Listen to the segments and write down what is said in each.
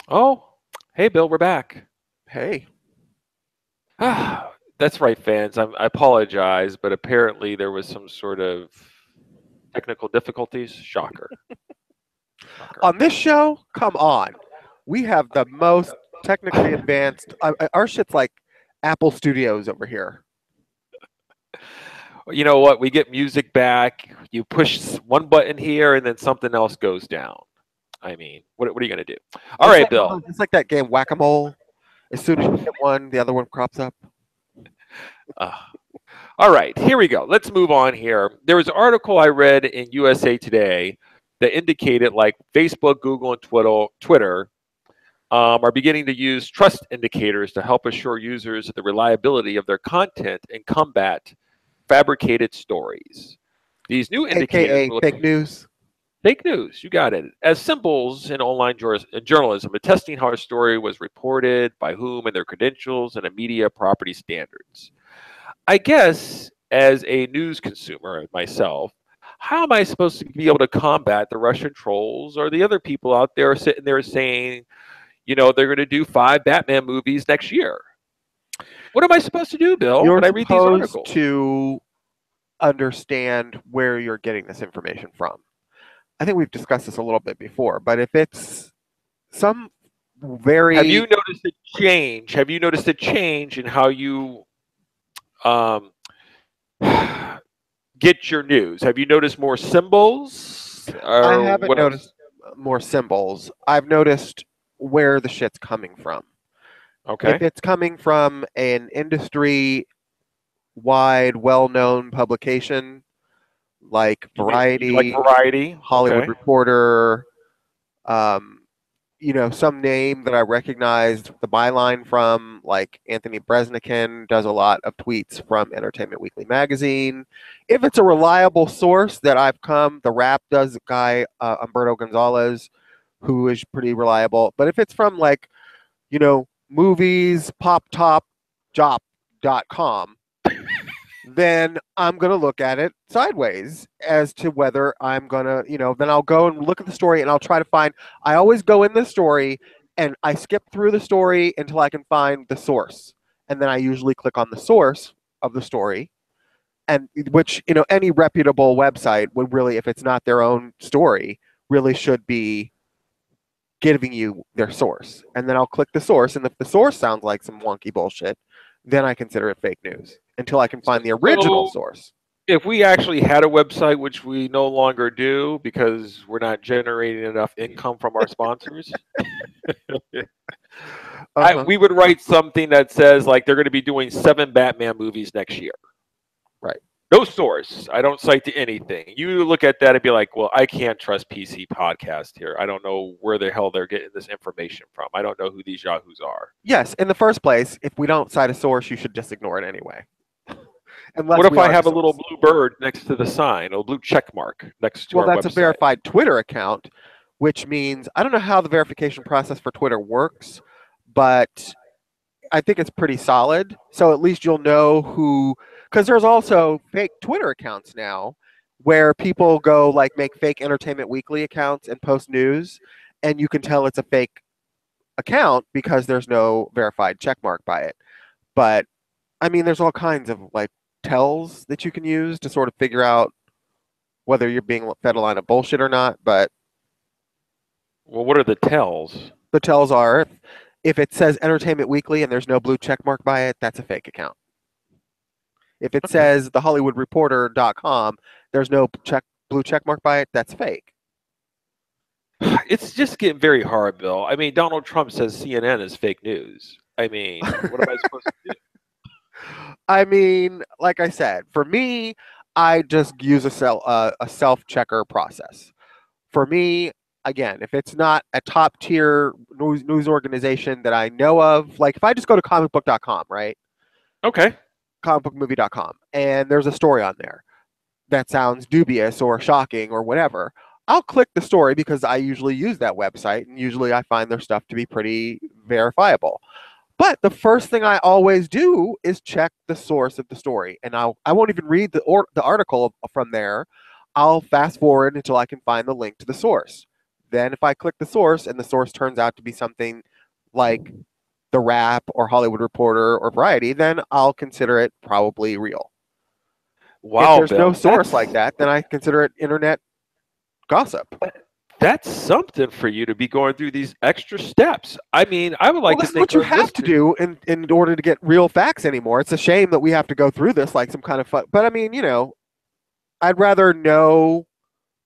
Oh, hey, Bill, we're back. Hey, Ah, that's right, fans. I apologize, but apparently there was some sort of technical difficulties. Shocker. Shocker. on this show, come on. We have the most technically advanced. Our shit's like Apple Studios over here. You know what? We get music back. You push one button here, and then something else goes down. I mean, what are you going to do? All It's right, like Bill. it's like that game Whack a Mole. As soon as you hit one, the other one crops up. Uh, all right, here we go. Let's move on here. There was an article I read in USA Today that indicated like Facebook, Google, and Twitter are beginning to use trust indicators to help assure users of the reliability of their content and combat fabricated stories. These new indicators AKA will fake news. fake news, you got it, as symbols in online journalism, attesting how a story was reported, by whom, and their credentials, and a media property standards. I guess as a news consumer myself, how am I supposed to be able to combat the Russian trolls or the other people out there sitting there saying, they're going to do 5 Batman movies next year? What am I supposed to do, Bill, You're when I read these supposed articles? to understand where you're getting this information from. I think we've discussed this a little bit before, but if it's some Have very you noticed a change? Have you noticed a change in how you um, get your news? Have you noticed more symbols, I or haven't what else? noticed more symbols. I've noticed where the shit's coming from. If Okay, it's coming from an industry wide, well known publication like you like Variety, variety? Hollywood Okay, Reporter, um, some name that I recognized the byline from, like Anthony Bresnikan does a lot of tweets from Entertainment Weekly magazine. If it's a reliable source that I've come, the Wrap does a guy, Umberto Gonzalez, who is pretty reliable. But if it's from like, movies, poptopjop.com, then I'm going to look at it sideways as to whether I'm going to, then I'll go and look at the story and I'll try to find. I always go in the story and I skip through the story until I can find the source. And then I usually click on the source of the story, and which, any reputable website would really, if it's not their own story, really should be giving you their source. And then I'll click the source. And if the source sounds like some wonky bullshit, then I consider it fake news until I can so, find the original so source. if we actually had a website, which we no longer do because we're not generating enough income from our sponsors, Uh huh. we would write something that says like they're going to be doing 7 Batman movies next year. Right. No source. I don't cite to anything. You look at that and be like, well, I can't trust PC Podcast here. I don't know where the hell they're getting this information from. I don't know who these yahoos are. Yes. In the first place, if we don't cite a source, you should just ignore it anyway, What unless if we I are the have a little source. blue bird next to the sign, a blue check mark next to Well, our that's a website? verified Twitter account, which means I don't know how the verification process for Twitter works, but I think it's pretty solid. So at least you'll know who, because there's also fake Twitter accounts now where people go like make fake Entertainment Weekly accounts and post news, and you can tell it's a fake account because there's no verified check mark by it. But I mean, there's all kinds of like tells that you can use to sort of figure out whether you're being fed a line of bullshit or not. But Well, what are the tells? the tells are if it says Entertainment Weekly and there's no blue check mark by it, that's a fake account. If it Okay. says thehollywoodreporter.com, there's no blue check mark by it, that's fake. It's just getting very hard, Bill. I mean, Donald Trump says CNN is fake news. I mean, what am I supposed to do? I mean, like I said, for me, I just use a self checker process. For me, again, if it's not a top tier news organization that I know of, like if I just go to comicbook.com, right? Okay. Comicbookmovie.com, and there's a story on there that sounds dubious or shocking or whatever, I'll click the story because I usually use that website and usually I find their stuff to be pretty verifiable. But the first thing I always do is check the source of the story, and I won't even read the article from there. I'll fast forward until I can find the link to the source. then if I click the source and the source turns out to be something like The Wrap or Hollywood Reporter or Variety, then I'll consider it probably real. If Wow, there's no Bill, source like that, then I consider it internet gossip. that's something for you to be going through these extra steps. I mean, I would Well, like to this is think what you our have to listeners. do in order to get real facts anymore. It's a shame that we have to go through this like some kind of fun. But I mean, I'd rather know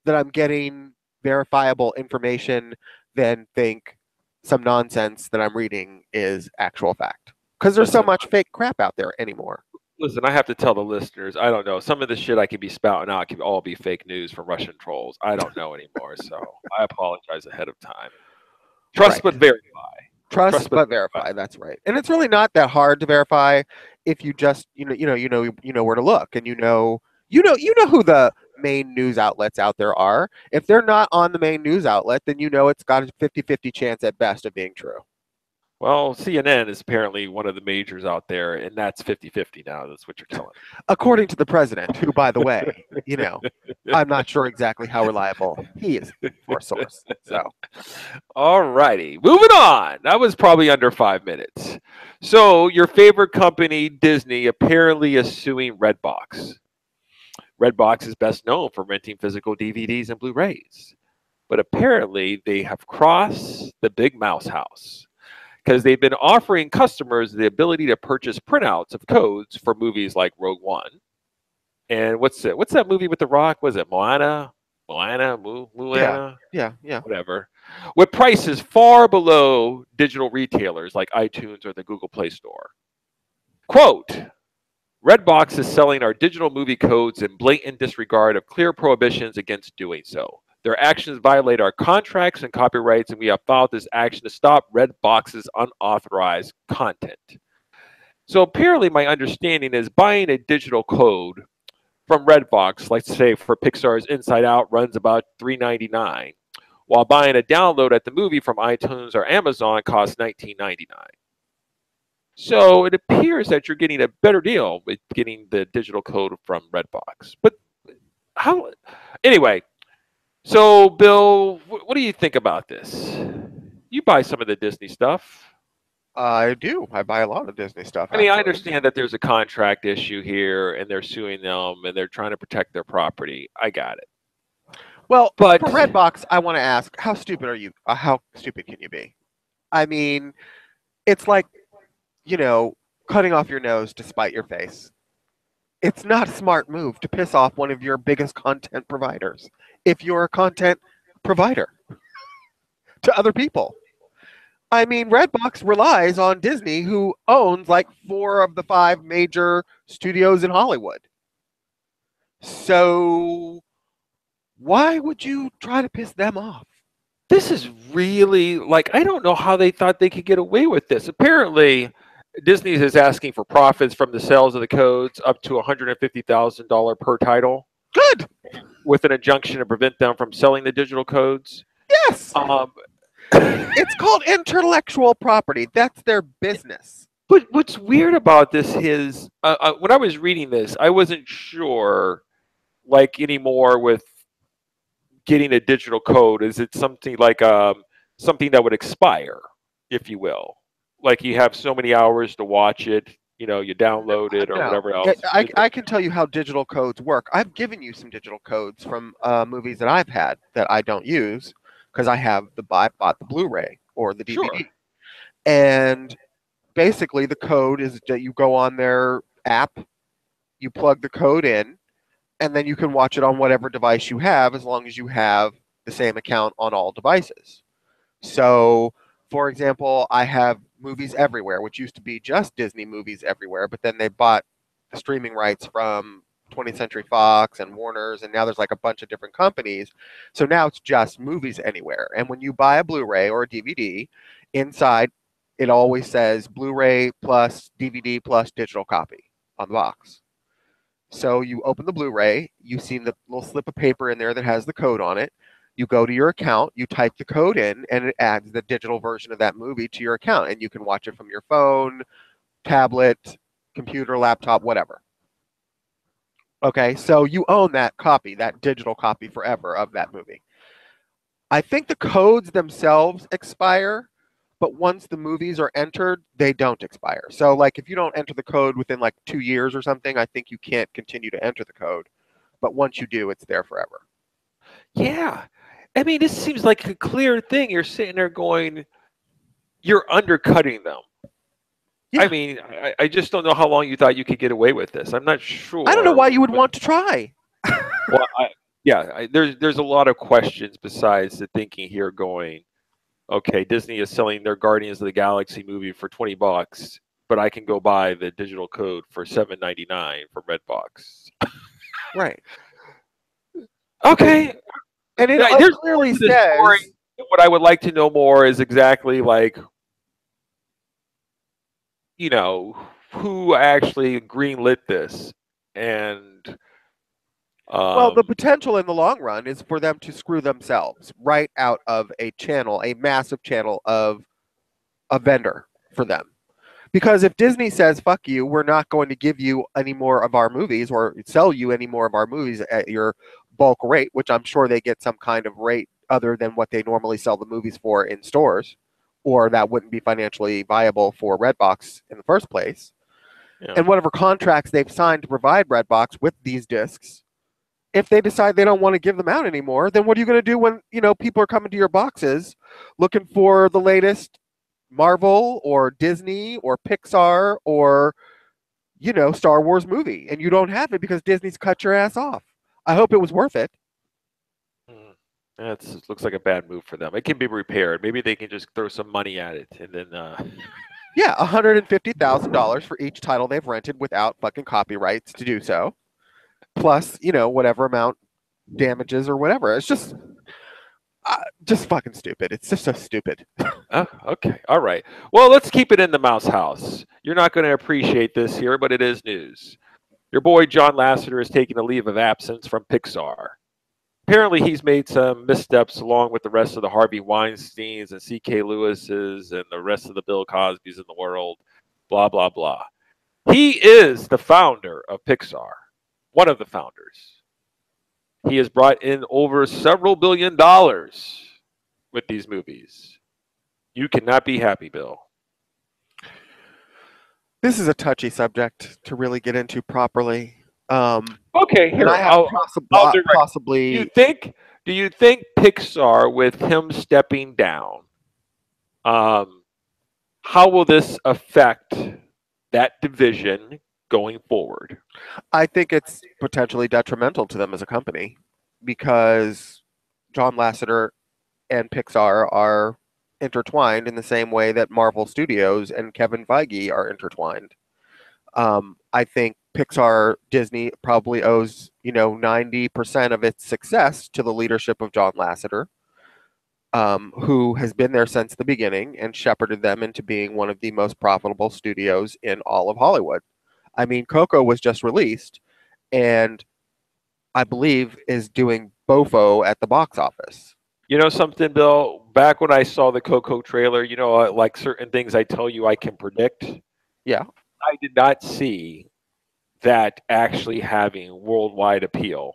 that I'm getting verifiable information than think some nonsense that I'm reading is actual fact. Because there's so Listen, much fake crap out there anymore. listen. I have to tell the listeners. I don't know. Some of the shit I could be spouting out could all be fake news from Russian trolls. I don't know anymore, so I apologize ahead of time. Trust Right. but verify. Trust Trust but but verify. verify. That's right. And it's really not that hard to verify if you just you know where to look, and you know who the main news outlets out there are. If they're not on the main news outlet, then you know it's got a 50-50 chance at best of being true. Well, CNN is apparently one of the majors out there, and that's 50-50 now. That's what you're telling According to the president, who, by the way, I'm not sure exactly how reliable he is for a source. So, me. All righty. Moving on. That was probably under 5 minutes. So, your favorite company, Disney, apparently is suing Redbox. Redbox is best known for renting physical DVDs and Blu rays. But apparently, they have crossed the big mouse house because they've been offering customers the ability to purchase printouts of codes for movies like Rogue One. And what's it? What's that movie with The Rock? Was it Moana? yeah, Moana? yeah, yeah. Whatever. With prices far below digital retailers like iTunes or the Google Play Store. Quote, Redbox is selling our digital movie codes in blatant disregard of clear prohibitions against doing so. Their actions violate our contracts and copyrights, and we have filed this action to stop Redbox's unauthorized content. So apparently, my understanding is buying a digital code from Redbox, let's say for Pixar's Inside Out, runs about $3.99, while buying a download at the movie from iTunes or Amazon costs $19.99. So it appears that you're getting a better deal with getting the digital code from Redbox. But how? Anyway, so Bill, what do you think about this? You buy some of the Disney stuff. I do. I buy a lot of Disney stuff, I mean, I actually. understand that there's a contract issue here, and they're suing them, and they're trying to protect their property. I got it. Well, But for Redbox, I want to ask, how stupid are you? How stupid can you be? I mean, it's like, you know, cutting off your nose to spite your face. It's not a smart move to piss off one of your biggest content providers if you're a content provider to other people. I mean, Redbox relies on Disney, who owns like 4 of the 5 major studios in Hollywood. So why would you try to piss them off? this is really like I don't know how they thought they could get away with this. Apparently, Disney is asking for profits from the sales of the codes up to $150,000 per title, Good. with an injunction to prevent them from selling the digital codes. Yes. Um, It's called intellectual property. That's their business. but what's weird about this is when I was reading this, I wasn't sure, like anymore with getting a digital code. Is it something like something that would expire, if you will? Like you have so many hours to watch it, you download it or No, whatever else. I can tell you how digital codes work. I've given you some digital codes from movies that I've had that I don't use because I bought the Blu-ray or the Sure. DVD. And basically, the code is that you go on their app, you plug the code in, and then you can watch it on whatever device you have as long as you have the same account on all devices. So, for example, I have Movies Everywhere, which used to be just Disney Movies Everywhere, but then they bought the streaming rights from 20th Century Fox and Warner's, and now there's like a bunch of different companies. So now it's just Movies Anywhere. And when you buy a Blu-ray or a DVD, inside it always says Blu-ray plus DVD plus digital copy on the box. So you open the Blu-ray, you see the little slip of paper in there that has the code on it. You go to your account, you type the code in, and it adds the digital version of that movie to your account, and you can watch it from your phone, tablet, computer, laptop, whatever. Okay, so you own that copy, that digital copy forever of that movie. I think the codes themselves expire, but once the movies are entered, they don't expire. So, like, if you don't enter the code within like 2 years or something, I think you can't continue to enter the code. But once you do, it's there forever. Yeah. I mean, this seems like a clear thing. You're sitting there going, you're undercutting them. Yeah. I mean, I just don't know how long you thought you could get away with this. I'm not I don't know sure. why you would want to try. Well, there's a lot of questions besides the thinking here going, okay, Disney is selling their Guardians of the Galaxy movie for $20, but I can go buy the digital code for $7.99 from Redbox. Right. Okay, And it there's more clearly to the story. says, What I would like to know more is exactly like, who actually greenlit this, and well, the um, potential in the long run is for them to screw themselves right out of a channel, a massive channel of a vendor for them. Because if Disney says, fuck you, we're not going to give you any more of our movies or sell you any more of our movies at your bulk rate, which I'm sure they get some kind of rate other than what they normally sell the movies for in stores, or that wouldn't be financially viable for Redbox in the first place. yeah. And whatever contracts they've signed to provide Redbox with these discs, if they decide they don't want to give them out anymore, then what are you going to do when people are coming to your boxes looking for the latest Marvel or Disney or Pixar or Star Wars movie, and you don't have it because Disney's cut your ass off? I hope it was worth it. Mm. That looks like a bad move for them. It can be repaired. Maybe they can just throw some money at it and then. Yeah, $150,000 for each title they've rented without fucking copyrights to do so, plus whatever amount damages or whatever. It's just fucking stupid. It's just so stupid. Oh, okay. All right. Well, let's keep it in the mouse house. You're not going to appreciate this here, but it is news. Your boy John Lasseter is taking a leave of absence from Pixar. Apparently, he's made some missteps along with the rest of the Harvey Weinsteins and C.K. Lewis's and the rest of the Bill Cosbys in the world. Blah, blah, blah. He is the founder of Pixar, one of the founders. He has brought in over several $billion with these movies. You cannot be happy, Bill. This is a touchy subject to really get into properly. Okay, And here I have I'll direct. possibly. Do you think Pixar, with him stepping down, how will this affect that division going forward? I think it's potentially detrimental to them as a company because John Lasseter and Pixar are intertwined in the same way that Marvel Studios and Kevin Feige are intertwined. I think Pixar Disney probably owes 90% of its success to the leadership of John Lasseter, who has been there since the beginning and shepherded them into being one of the most profitable studios in all of Hollywood. I mean, Coco was just released, and I believe is doing bofo at the box office. You know something, Bill? Back when I saw the Coco trailer, like certain things I tell you I can predict. Yeah, I did not see that actually having worldwide appeal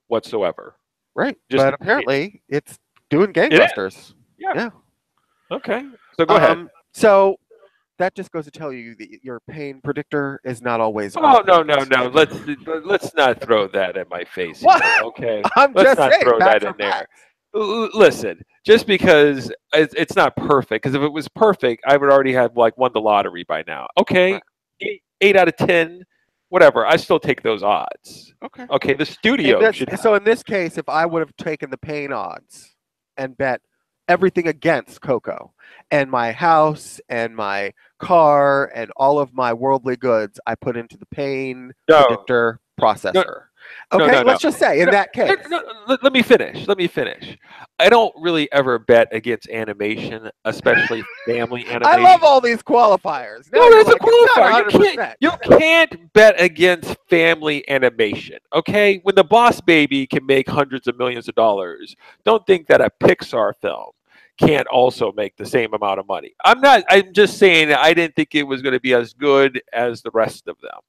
whatsoever. right. Just But apparently, it's doing it is. gangbusters. Yeah. Yeah. Okay. So go ahead. So that just goes to tell you that your pain predictor is not always. Oh no correct. no no! Let's not throw that at my face. What? Here, okay. I'm Let's just not saying. throw that Facts in are there. facts. Listen, just because it's not perfect, because if it was perfect, I would already have like won the lottery by now. Okay, Right. eight out of 10, whatever. I still take those odds. Okay. Okay, the studio should have. So in this case, if I would have taken the pain odds and bet everything against Coco and my house and my car and all of my worldly goods, I put into the pain No, predictor processor. no, Okay, no, let's no. just say in that case. Let me finish. Let me finish. I don't really ever bet against animation, especially family I animation. love all these qualifiers. Now No, you're there's a like, it's not qualifier. 100%. You can't bet against family animation. Okay, when the Boss Baby can make hundreds of millions of dollars, don't think that a Pixar film can't also make the same amount of money. I'm just saying I didn't think it was going to be as good as the rest of them.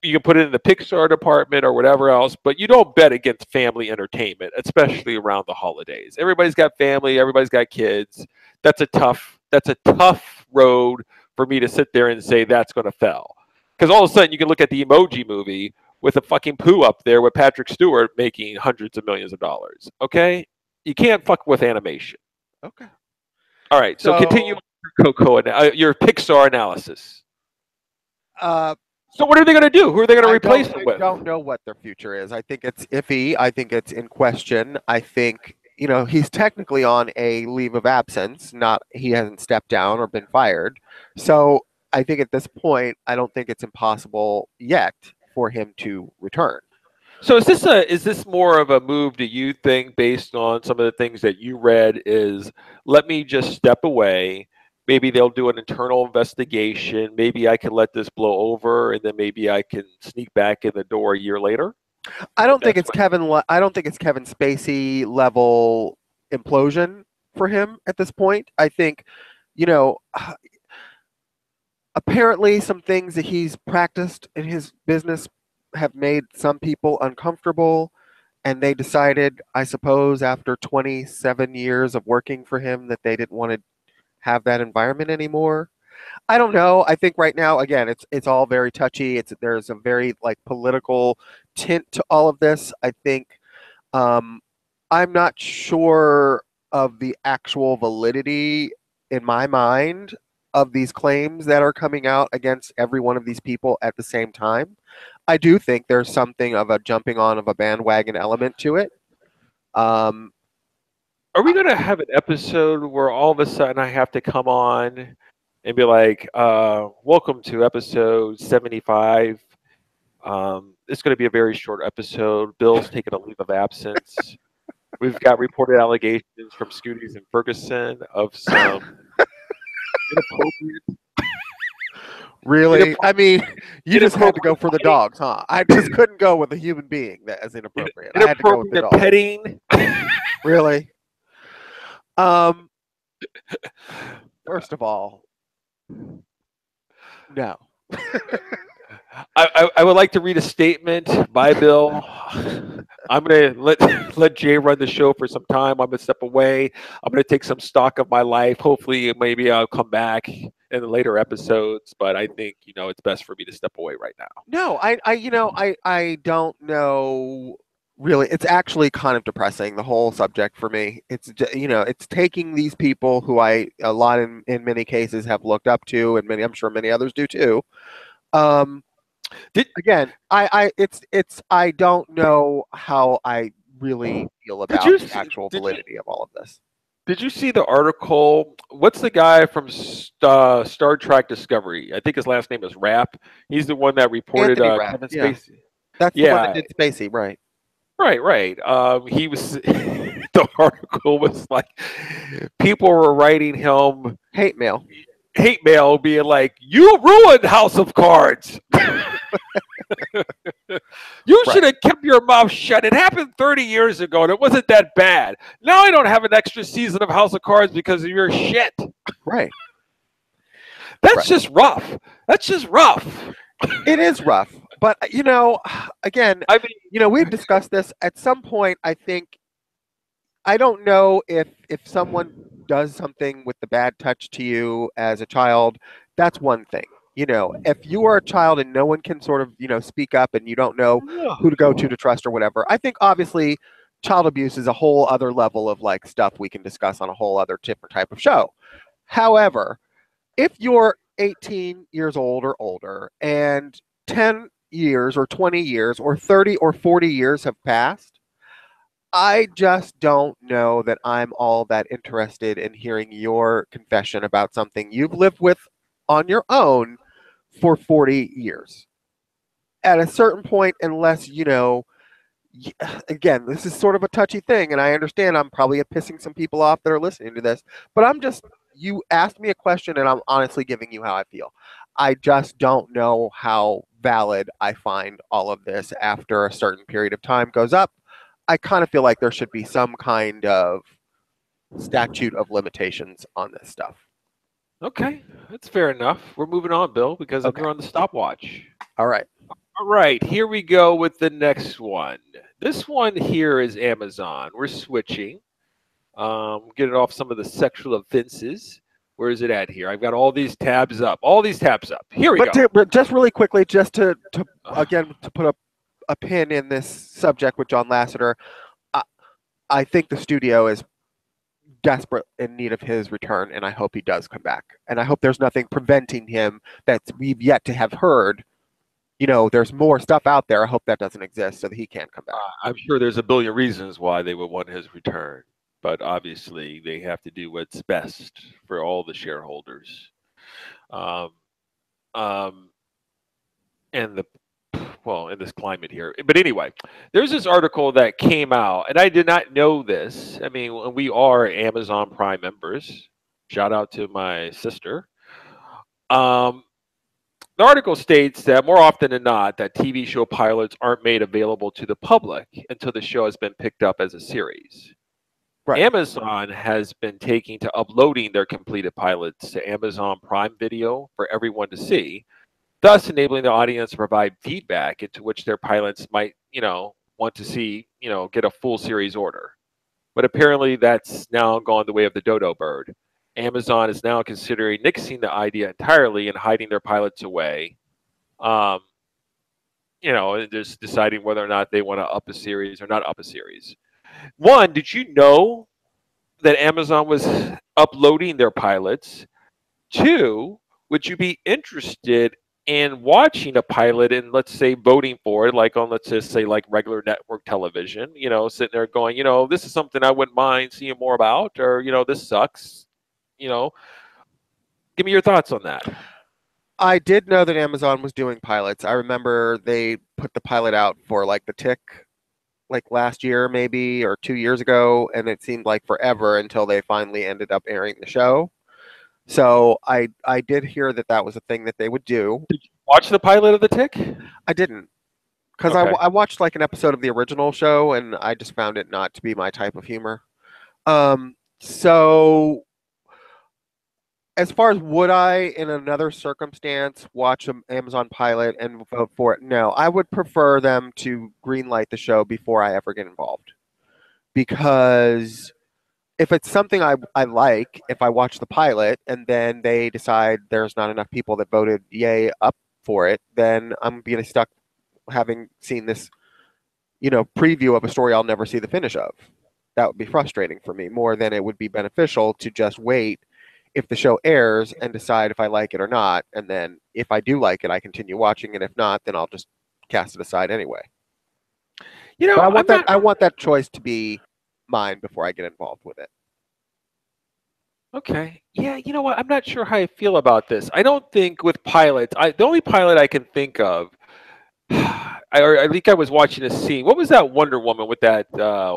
you can put it in the Pixar department or whatever else, but you don't bet against family entertainment, especially around the holidays. Everybody's got family, everybody's got kids. That's a tough road for me to sit there and say that's going to fail. Because all of a sudden you can look at the Emoji Movie with a fucking poo up there with Patrick Stewart making hundreds of millions of dollars. Okay, you can't fuck with animation. Okay. All right, so continue So, your your Pixar analysis. uh, So what are they going to do? Who are they going to I replace don't it I with? don't know what their future is. I think it's iffy. I think it's in question. I think, he's technically on a leave of absence, not he hasn't stepped down or been fired. So, I think at this point, I don't think it's impossible yet for him to return. So is this more of a move do you think based on some of the things that you read is let me just step away. Maybe they'll do an internal investigation. Maybe I can let this blow over and then maybe I can sneak back in the door a year later. I don't think That's it's what I don't think it's Kevin Spacey level implosion for him at this point. I think, you know, apparently some things that he's practiced in his business have made some people uncomfortable, and they decided, I suppose, after 27 years of working for him, that they didn't want to have that environment anymore. I don't know. I think right now, again, it's all very touchy. There's a very like political tint to all of this. I think um, I'm not sure of the actual validity in my mind of these claims that are coming out against every one of these people at the same time. I do think there's something of a jumping on of a bandwagon element to it. Um, are we going to have an episode where all of a sudden I have to come on and be like, welcome to episode 75. It's going to be a very short episode. Bill's taking a leave of absence. We've got reported allegations from Scooties and Ferguson of some inappropriate, really, I inappropriate, mean, you just had to go inappropriate for the petting, dogs, huh? I just couldn't go with a human being that is inappropriate. I had to go with the inappropriate dog. petting. Really? Um, First of all, no. I would like to read a statement by Bill. I'm gonna let Jay run the show for some time. I'm gonna step away. I'm gonna take some stock of my life. Hopefully, maybe I'll come back in the later episodes. But I think it's best for me to step away right now. No, I don't know really. It's actually kind of depressing, the whole subject for me. It's taking these people who I a lot in many cases have looked up to, and I'm sure many others do too. Um, Did Again, I don't know how I really feel did about you the see, actual validity of all of this. did you see the article? What's the guy from Star Trek Discovery? I think his last name is Rapp. He's the one that reported Anthony Rapp, Kevin yeah, Spacey. that's the one that Yeah, did Spacey, right? right, right. He was. The article was like, people were writing him Hate mail. hate mail, being like, "You ruined House of Cards. You Right, should have kept your mouth shut. It happened 30 years ago, and it wasn't that bad. Now I don't have an extra season of House of Cards because of your shit. right, That's right. just rough. That's just rough." It is rough, but again, I mean, we've discussed this at some point. I think I don't know if someone does something with the bad touch to you as a child, that's one thing. If you are a child and no one can sort of, speak up and you don't know who to go to trust or whatever, I think obviously child abuse is a whole other level of like stuff we can discuss on a whole other different type of show. However, if you're 18 years old or older and 10 years or 20 years or 30 or 40 years have passed, I just don't know that I'm all that interested in hearing your confession about something you've lived with on your own for 40 years. At a certain point, unless, again, this is sort of a touchy thing, and I understand I'm probably pissing some people off that are listening to this, but you asked me a question, and I'm honestly giving you how I feel. I just don't know how valid I find all of this after a certain period of time goes up. I kind of feel like there should be some kind of statute of limitations on this stuff. okay, that's fair enough. We're moving on, Bill, because Okay. you're on the stopwatch. All right. All right, here we go with the next one. This one here is Amazon. We're switching. Getting off some of the sexual offenses. Where is it at here? I've got all these tabs up. All these tabs up. Here we go. But just really quickly, just to again to put a pin in this subject with John Lasseter, I, I think the studio is desperate in need of his return, and I hope he does come back. And I hope there's nothing preventing him that we've yet to have heard. You know, there's more stuff out there. I hope that doesn't exist so that he can come back. I'm sure there's a billion reasons why they would want his return, but obviously they have to do what's best for all the shareholders. Um, um, and the well, in this climate here. But anyway, there's this article that came out, and I did not know this. I mean, we are Amazon Prime members. Shout out to my sister. Um, the article states that more often than not, that TV show pilots aren't made available to the public until the show has been picked up as a series. Right. Amazon has been taking to uploading their completed pilots to Amazon Prime Video for everyone to see, thus enabling the audience to provide feedback into which their pilots might, want to see, get a full series order. But apparently that's now gone the way of the dodo bird. Amazon is now considering nixing the idea entirely and hiding their pilots away. Um, and just deciding whether or not they want to up a series or not up a series. One, did you know that Amazon was uploading their pilots? Two, would you be interested in watching a pilot and, let's say, voting for it, like on, let's just say, like regular network television, sitting there going, this is something I wouldn't mind seeing more about, or, this sucks, give me your thoughts on that. I did know that Amazon was doing pilots. I remember they put the pilot out for like The Tick, like last year maybe or 2 years ago, and it seemed like forever until they finally ended up airing the show. So I did hear that that was a thing that they would do. Did you watch the pilot of The Tick? I didn't, because Okay. I watched like an episode of the original show, and I just found it not to be my type of humor. So as far as would I, in another circumstance, watch an Amazon pilot and vote for it? No, I would prefer them to greenlight the show before I ever get involved. Because if it's something I like, if I watch the pilot and then they decide there's not enough people that voted yay up for it, then I'm being stuck having seen this, preview of a story I'll never see the finish of. That would be frustrating for me more than it would be beneficial to just wait if the show airs and decide if I like it or not. And then if I do like it, I continue watching it. If not, then I'll just cast it aside anyway. But I want that choice to be mine before I get involved with it. Okay. Yeah, you know what? I'm not sure how I feel about this. I don't think with pilots, the only pilot I can think of, I think I was watching a scene. What was that Wonder Woman with that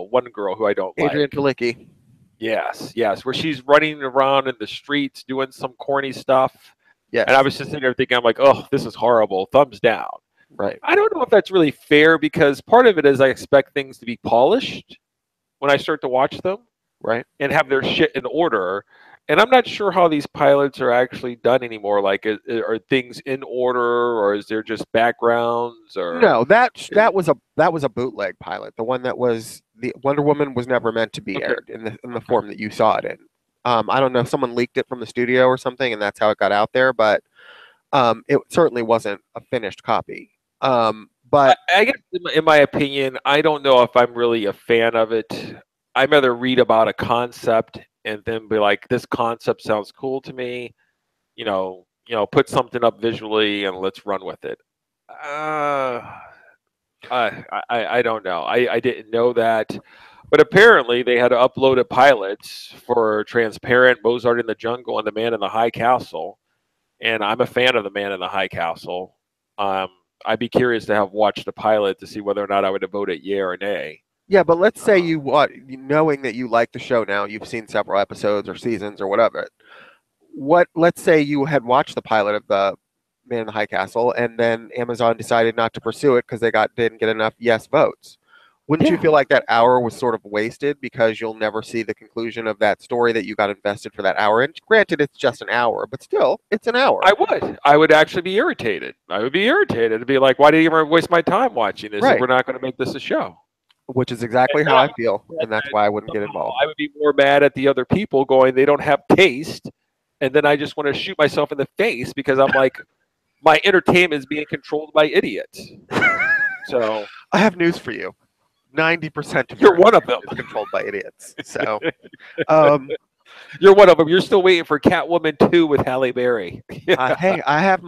one girl who I don't Adrian like? Palicki. Yes, where she's running around in the streets doing some corny stuff. Yes. And I was just sitting there thinking, I'm like, oh, this is horrible. Thumbs down. Right. I don't know if that's really fair because part of it is I expect things to be polished when I start to watch them. Right. And have their shit in order. And I'm not sure how these pilots are actually done anymore. Like, are things in order, or is there just backgrounds? Or no, that was a bootleg pilot. The one that was the Wonder Woman was never meant to be aired in the form that you saw it in. I don't know if someone leaked it from the studio or something, and that's how it got out there. But it certainly wasn't a finished copy. But I guess, in my opinion, I don't know if I'm really a fan of it. I'd rather read about a concept and then be like, this concept sounds cool to me. Put something up visually and let's run with it. I don't know. I didn't know that. But apparently they had uploaded pilots for Transparent, Mozart in the Jungle, and The Man in the High Castle. And I'm a fan of The Man in the High Castle. I'd be curious to have watched the pilot to see whether or not I would have voted yay or nay. Yeah, but let's say knowing that you like the show now, you've seen several episodes or seasons or whatever. Let's say you had watched the pilot of the Man in the High Castle, and then Amazon decided not to pursue it because they didn't get enough yes votes. Wouldn't you Yeah, feel like that hour was sort of wasted because you'll never see the conclusion of that story that you got invested for that hour? And granted, it's just an hour, but still, it's an hour. I would. I would actually be irritated. I would be irritated to be like, why did you even waste my time watching this if Right. we're not going to make this a show? Which is And exactly how then I I would feel. be And upset that's that why I wouldn't get somehow involved. I would be more mad at the other people going, they don't have taste. And then I just want to shoot myself in the face because I'm like, my entertainment is being controlled by idiots. So I have news for you. 90% of you're your one of them. entertainment is controlled by idiots. So, um, You're one of them. You're still waiting for Catwoman 2 with Halle Berry. Yeah. hey, I have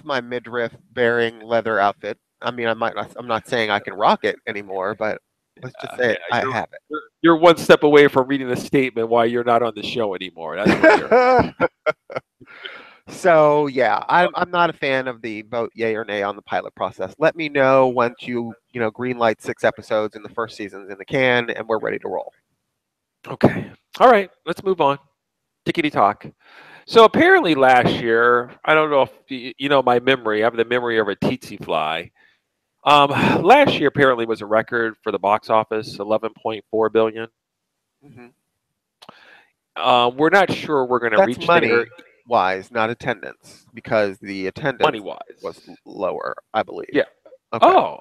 my midriff bearing leather outfit. I mean, I'm not saying I can rock it anymore, but let's just say Yeah, I have you're one step away from reading the statement why you're not on the show anymore. That's where you're at. it. So yeah, I'm not a fan of the vote yay or nay on the pilot process. Let me know once you green light 6 episodes in the first season's in the can, and we're ready to roll. Okay. All right. Let's move on. Tickety talk. So apparently last year, I don't know if you know my memory. I have the memory of a tsetse fly. Last year apparently was a record for the box office, 11.4 billion. Hmm. We're not sure we're going to That's reach there money wise, not attendance, because the money attendance was wise. lower, I believe. Yeah. Okay. Oh,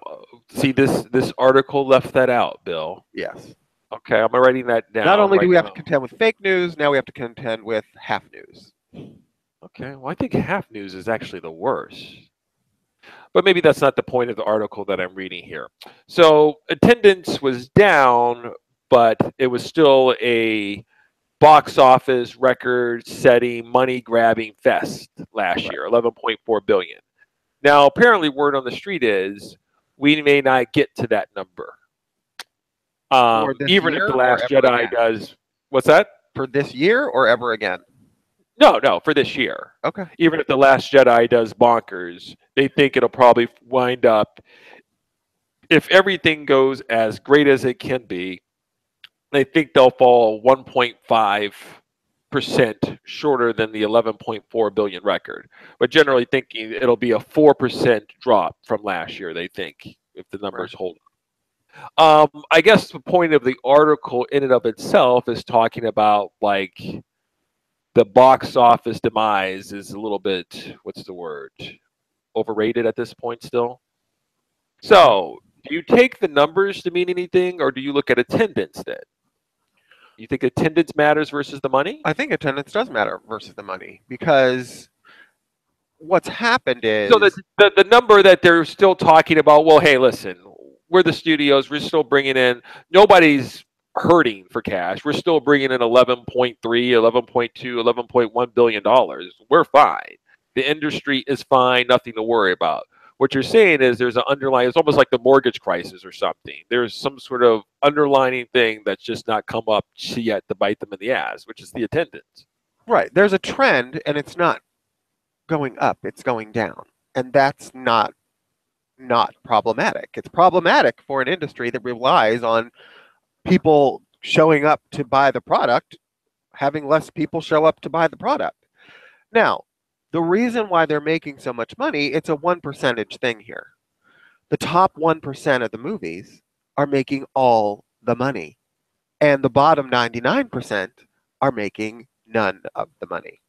see this article left that out, Bill. Yes. Okay, I'm writing that Not down only do right we have to now. contend with fake news, now we have to contend with half news. Okay, well I think half news is actually the worst. But maybe that's not the point of the article that I'm reading here. So attendance was down, but it was still a box office record setting money grabbing fest last Right. year, 11.4 billion. Now apparently word on the street is we may not get to that number. For this Even if year the or Last ever Jedi again? does what's that? For this year or ever again? No, for this year. Okay. Even if the Last Jedi does bonkers, they think it'll probably wind up if everything goes as great as it can be. They think they'll fall 1.5% shorter than the 11.4 billion record, but generally thinking it'll be a 4% drop from last year. They think if the Right. numbers hold. I guess the point of the article in and of itself is talking about like the box office demise is a little bit what's the word overrated at this point still. Okay. So do you take the numbers to mean anything, or do you look at attendance then? You think attendance matters versus the money? I think attendance does matter versus the money because what's happened So the, is the number that they're still talking about, well, hey, listen, we're the studios, we're still bringing in, nobody's hurting for cash. We're still bringing in 11.3, 11.2, 11.1 billion dollars. We're fine. The industry is fine, nothing to worry about. What you're saying is there's an underlying, it's almost like the mortgage crisis or something. There's some sort of underlining thing that's just not come up yet to bite them in the ass, which is the attendance. right. There's a trend, and it's not going up; it's going down, and that's not problematic. It's problematic for an industry that relies on people showing up to buy the product, having less people show up to buy the product. Now, the reason why they're making so much money, it's a 1% thing here. The top 1% of the movies are making all the money, and the bottom 99% are making none of the money.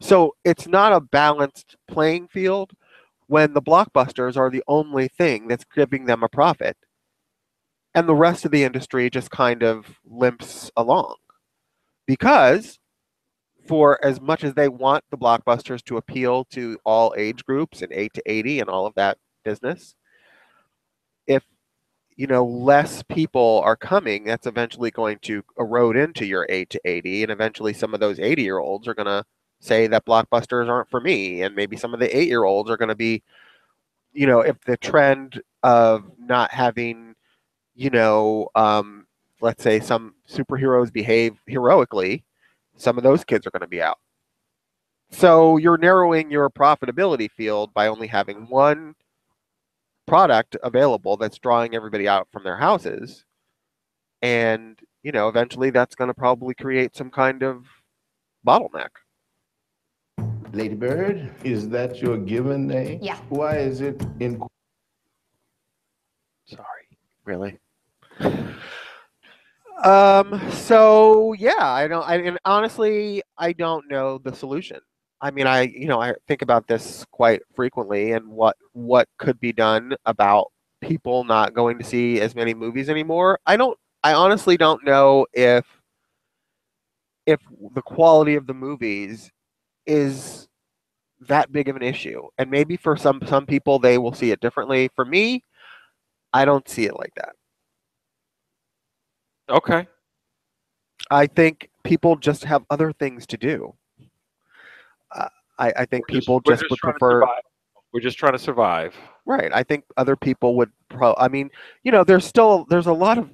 So it's not a balanced playing field when the blockbusters are the only thing that's giving them a profit, and the rest of the industry just kind of limps along. Because for as much as they want the blockbusters to appeal to all age groups and 8 to 80 and all of that business, if less people are coming, that's eventually going to erode into your 8 to 80, and eventually some of those 80-year-olds are going to say that blockbusters aren't for me, and maybe some of the 8-year-olds are going to be, if the trend of not having, you know, um, let's say some superheroes behave heroically, some of those kids are going to be out. So you're narrowing your profitability field by only having one product available that's drawing everybody out from their houses. And, eventually that's going to probably create some kind of bottleneck. Lady Bird, is that your given name? Yeah. Why is it in? Sorry. Really? So yeah, and honestly, I don't know the solution. I mean, I think about this quite frequently and what could be done about people not going to see as many movies anymore. I honestly don't know if the quality of the movies is that big of an issue. And maybe for some people they will see it differently. For me, I don't see it like that. Okay. I think people just have other things to do. Uh, I think people We're just just would trying to prefer. survive. We're just trying to survive. Right. I think other people would I mean, there's a lot of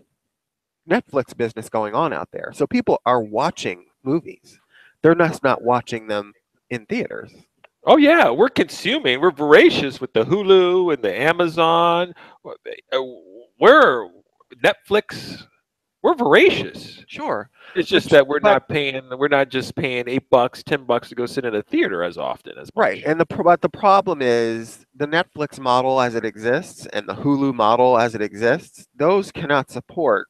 Netflix business going on out there. So people are watching movies. They're just not watching them in theaters. Oh yeah, we're consuming. We're voracious with the Hulu and the Amazon. Uh, We're Netflix. We're voracious. Sure. It's just Which that we're but not paying. We're not just paying $8, $10 to go sit in a theater as often as right. much. And but the problem is the Netflix model as it exists and the Hulu model as it exists, those cannot support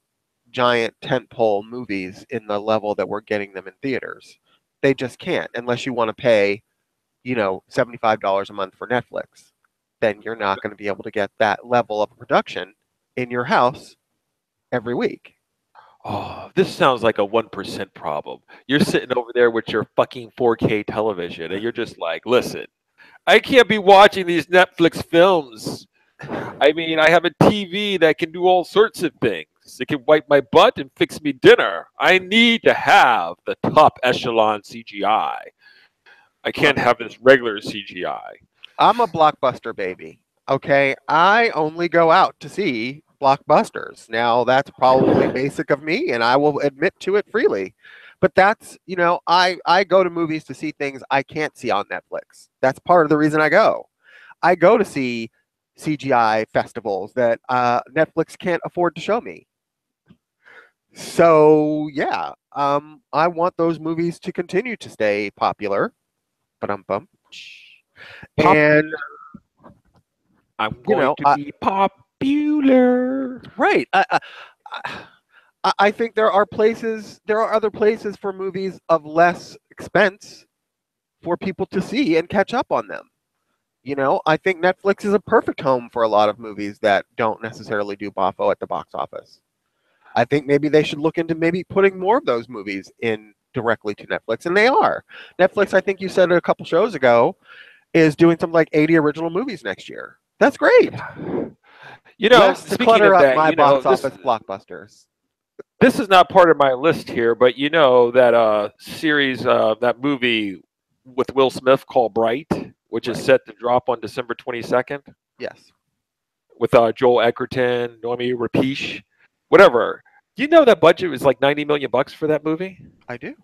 giant tentpole movies in the level that we're getting them in theaters. They just can't unless you want to pay, $75 a month for Netflix. Then you're not going to be able to get that level of production in your house every week. Oh, this sounds like a 1% problem. You're sitting over there with your fucking 4K television, and you're just like, listen, I can't be watching these Netflix films. I mean, I have a TV that can do all sorts of things. It can wipe my butt and fix me dinner. I need to have the top echelon CGI. I can't have this regular CGI. I'm a blockbuster baby. Okay, I only go out to see blockbusters. Now that's probably basic of me, and I will admit to it freely. But I go to movies to see things I can't see on Netflix. That's part of the reason I go. I go to see CGI festivals that Netflix can't afford to show me. So yeah, I want those movies to continue to stay popular. But Popular. and I'm you going know, to be popular. right. I think there are other places for movies of less expense for people to see and catch up on them. I think Netflix is a perfect home for a lot of movies that don't necessarily do boffo at the box office. I think maybe they should look into maybe putting more of those movies in directly to Netflix, and they are. Netflix, I think you said it a couple shows ago, is doing something like 80 original movies next year. That's great. Less Speaking clutter of up that, my box office blockbusters. this is not part of my list here, but you know that series, that movie with Will Smith called Bright, which is Right. set to drop on December 22nd Yes, with Joel Edgerton, Noemi Rapace, whatever. You know that budget was like 90 million bucks for that movie? I do.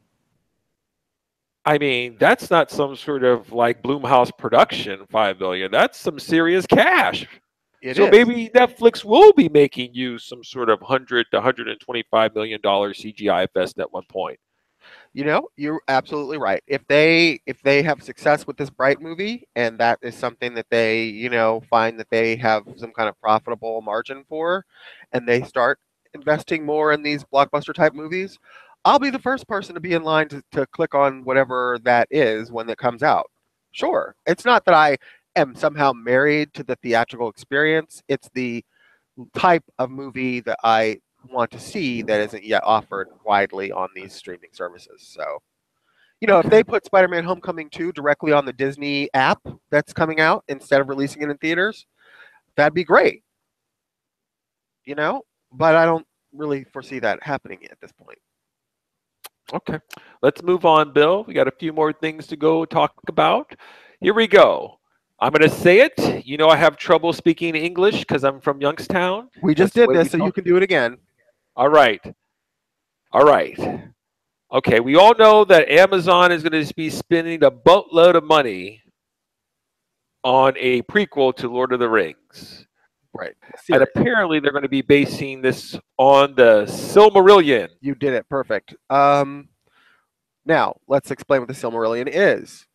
I mean, that's not some sort of like Bloomhouse production 5 million. That's some serious cash. It So is. maybe Netflix will be making you some sort of 100 to 125 million dollar CGI fest at one point. You're absolutely right. If they have success with this Bright movie, and that is something that they find that they have some kind of profitable margin for, and they start investing more in these blockbuster type movies, I'll be the first person to be in line to click on whatever that is when it comes out. Sure, it's not that I am somehow married to the theatrical experience. It's the type of movie that I want to see that isn't yet offered widely on these streaming services. So, if Okay. they put Spider Man Homecoming 2 directly on the Disney app that's coming out instead of releasing it in theaters, that'd be great, you know? But I don't really foresee that happening at this point. Okay. Let's move on, Bill. We got a few more things to go talk about. Here we go. I'm going to say it. You know, I have trouble speaking English because I'm from Youngstown. We just That's the did way we this, so you talk. can do it again. All right. All right. Okay. We all know that Amazon is going to be spending a boatload of money on a prequel to Lord of the Rings. Right. And Serious. apparently they're going to be basing this on the Silmarillion. You did it perfect. Now, let's explain what the Silmarillion is.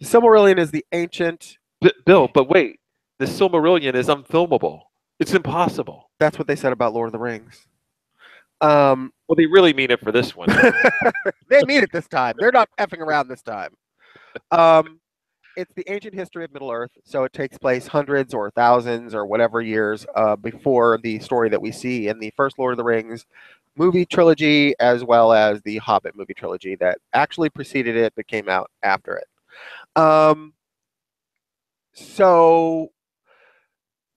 The Silmarillion is the ancient. Bill, but wait. The Silmarillion is unfilmable. It's impossible. That's what they said about Lord of the Rings. Well, they really mean it for this one. They mean it this time. They're not effing around this time. It's the ancient history of Middle Earth, so it takes place hundreds or thousands or whatever years before the story that we see in the first Lord of the Rings movie trilogy, as well as the Hobbit movie trilogy that actually preceded it but came out after it. So,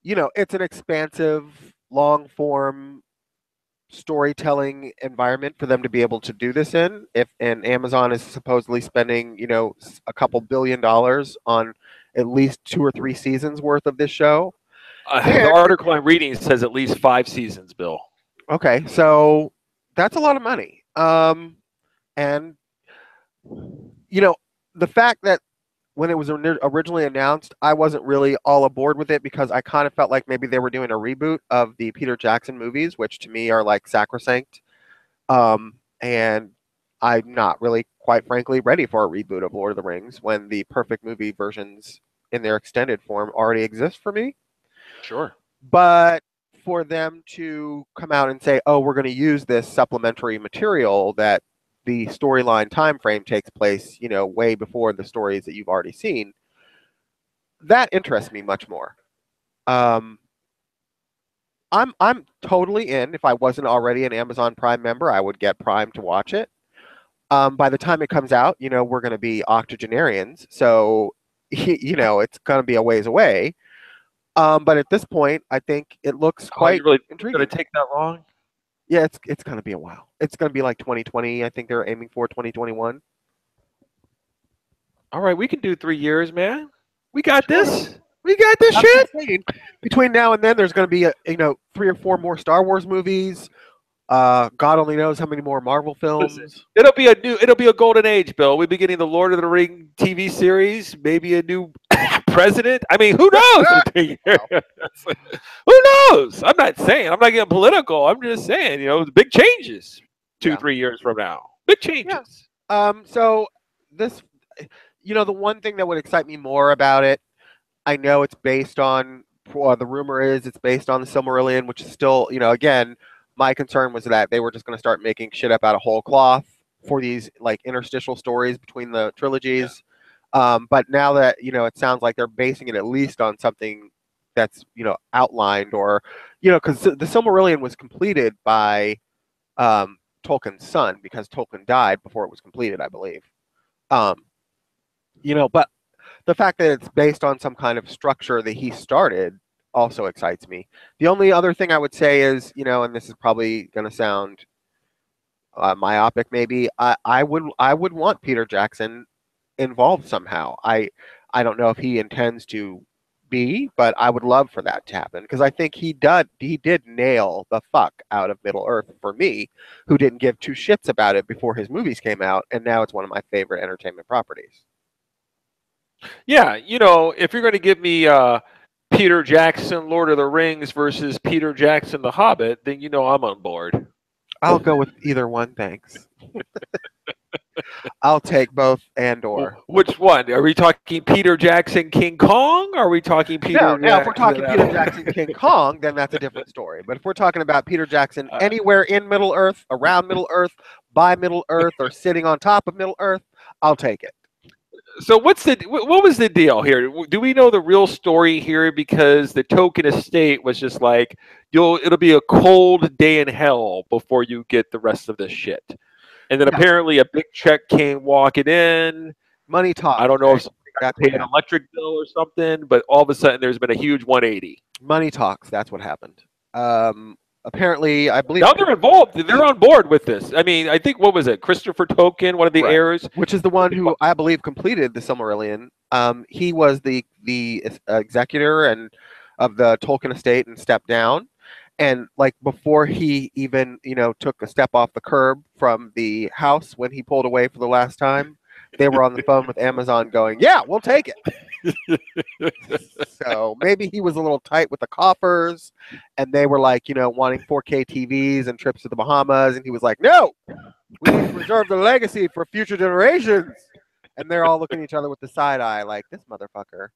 it's an expansive, long form storytelling environment for them to be able to do this in. And Amazon is supposedly spending, a couple $1 billion on at least 2 or 3 seasons worth of this show. The article I'm reading says at least 5 seasons, Bill. Okay, so that's a lot of money. And the fact that when it was originally announced, I wasn't really all aboard with it because I kind of felt like maybe they were doing a reboot of the Peter Jackson movies, which to me are like sacrosanct. And I'm not really, quite frankly, ready for a reboot of Lord of the Rings when the perfect movie versions in their extended form already exist for me. Sure. But for them to come out and say, oh, we're going to use this supplementary material that the storyline time frame takes place, way before the stories that you've already seen, that interests me much more. I'm totally in. If I wasn't already an Amazon Prime member, I would get Prime to watch it. By the time it comes out, we're going to be octogenarians, so it's going to be a ways away. But at this point, I think it looks quite intriguing. Going to take that long? Yeah, it's going to be a while. It's going to be like 2020. I think they're aiming for 2021. All right, we can do 3 years, man. We got this. We got this shit. Saying, between now and then, there's going to be 3 or 4 more Star Wars movies. God only knows how many more Marvel films. Listen, it'll be a golden age, Bill. We'll be getting the Lord of the Ring TV series, maybe a new president. I mean, who knows? Who knows? I'm not getting political. I'm just saying, big changes 2-3 years from now. Big changes. Yeah. So this, the one thing that would excite me more about it, I know it's based on, the rumor is it's based on the Silmarillion, which is still, again, my concern was that they were just going to start making shit up out of whole cloth for these like interstitial stories between the trilogies. Yeah. But now that, it sounds like they're basing it at least on something that's, outlined or, because the Silmarillion was completed by Tolkien's son because Tolkien died before it was completed, I believe. But the fact that it's based on some kind of structure that he started also excites me. The only other thing I would say is, and this is probably going to sound myopic, maybe. I would want Peter Jackson involved somehow. I don't know if he intends to be, but I would love for that to happen because I think he did nail the fuck out of Middle Earth for me, who didn't give 2 shits about it before his movies came out, and now it's one of my favorite entertainment properties. Yeah, if you're going to give me Peter Jackson, Lord of the Rings versus Peter Jackson, The Hobbit, then I'm on board. I'll go with either one, thanks. I'll take both and/or. Which one? Are we talking Peter Jackson, King Kong? Or are we talking Peter Jackson? Now, if we're talking Peter Jackson, King Kong, then that's a different story. But if we're talking about Peter Jackson anywhere in Middle Earth, around Middle Earth, by Middle Earth, or sitting on top of Middle Earth, I'll take it. So what was the deal here? Do we know the real story here? Because the Tolkien estate was just like, it'll be a cold day in hell before you get the rest of this shit. And then apparently a big check came walking in. Money talks. I don't know if somebody got to pay an electric bill or something, but all of a sudden there's been a huge 180. Money talks. That's what happened. Apparently, I believe... Now they're involved. They're on board with this. I mean, I think, what was it? Christopher Tolkien, one of the heirs? Which is the one who, I believe, completed the Silmarillion. He was the executor of the Tolkien estate and stepped down. And like before he even, took a step off the curb from the house when he pulled away for the last time, they were on the phone with Amazon going, yeah, we'll take it. So maybe he was a little tight with the coffers and they were like, wanting 4K TVs and trips to the Bahamas. And he was like, no, we need to preserve the legacy for future generations. And they're all looking at each other with the side eye like, this motherfucker.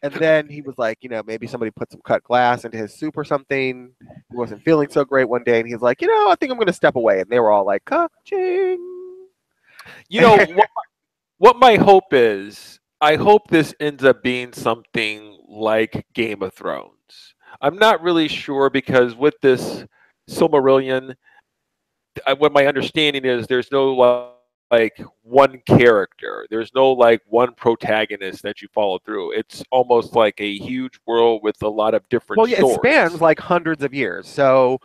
And then he was like, maybe somebody put some cut glass into his soup or something. He wasn't feeling so great one day, and he's like, I think I'm going to step away. And they were all like, ka-ching. You know what my hope is? I hope this ends up being something like Game of Thrones. I'm not really sure because with this Silmarillion, what my understanding is, there's no like one character. There's no like one protagonist that you follow through. It's almost like a huge world with a lot of different Well, yeah, it spans stories. like hundreds of years. So,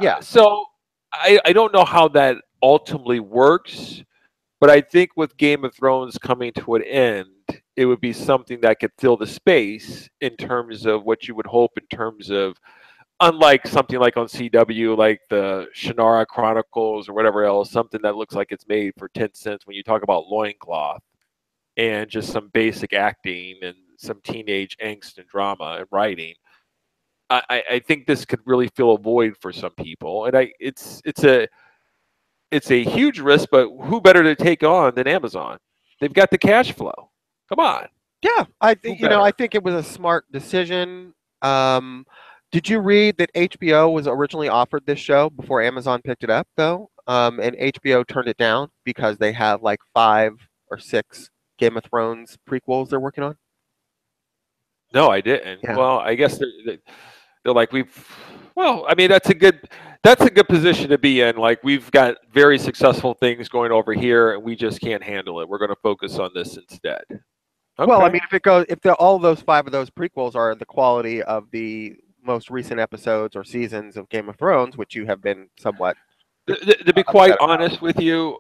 yeah. So I don't know how that ultimately works, but I think with Game of Thrones coming to an end, it would be something that could fill the space in terms of what you would hope in terms of, unlike something like on CW, like the Shannara Chronicles or whatever else, something that looks like it's made for 10 cents when you talk about loincloth and just some basic acting and some teenage angst and drama and writing. I think this could really fill a void for some people, and it's a huge risk, but who better to take on than Amazon? They've got the cash flow. Come on. Yeah, I Who think I better? think it was a smart decision. Did you read that HBO was originally offered this show before Amazon picked it up, though? And HBO turned it down because they have like 5 or 6 Game of Thrones prequels they're working on. No, I didn't. Yeah. Well, I guess they're like we've. Well, I mean that's a good position to be in. Like we've got very successful things going over here, and we just can't handle it. We're going to focus on this instead. Well, I Okay. mean, if all those 5 of those prequels are the quality of the most recent episodes or seasons of Game of Thrones, which you have been somewhat To be quite upset about. honest with you,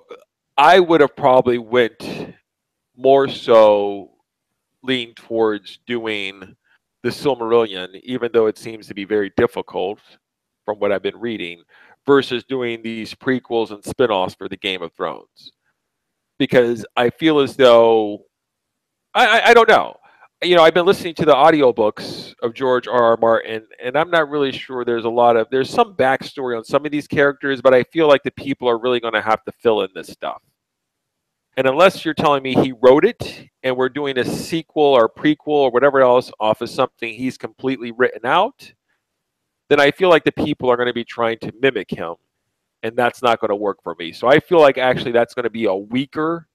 I would have probably went more so lean towards doing the Silmarillion, even though it seems to be very difficult from what I've been reading, versus doing these prequels and spin-offs for the Game of Thrones. Because I feel as though I don't know. I've been listening to the audiobooks of George R. R. Martin, and I'm not really sure there's some backstory on some of these characters, but I feel like the people are really going to have to fill in this stuff. And unless you're telling me he wrote it and we're doing a sequel or prequel or whatever else off of something he's completely written out, then I feel like the people are going to be trying to mimic him. And that's not going to work for me. So I feel like actually that's going to be a weaker,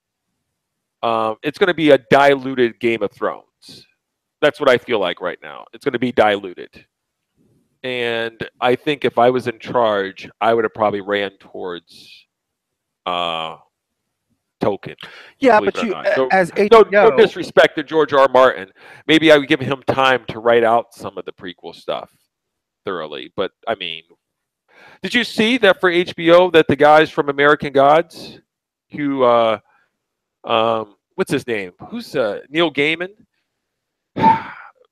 it's going to be a diluted Game of Thrones. That's what I feel like right now. It's going to be diluted. And I think if I was in charge, I would have probably ran towards uh, Token. Yeah, Believe but it or you, not. No, as no HBO, disrespect to George R. R. Martin. Maybe I would give him time to write out some of the prequel stuff thoroughly. But I mean, did you see that for HBO that the guys from American Gods, who what's his name? Who's Neil Gaiman?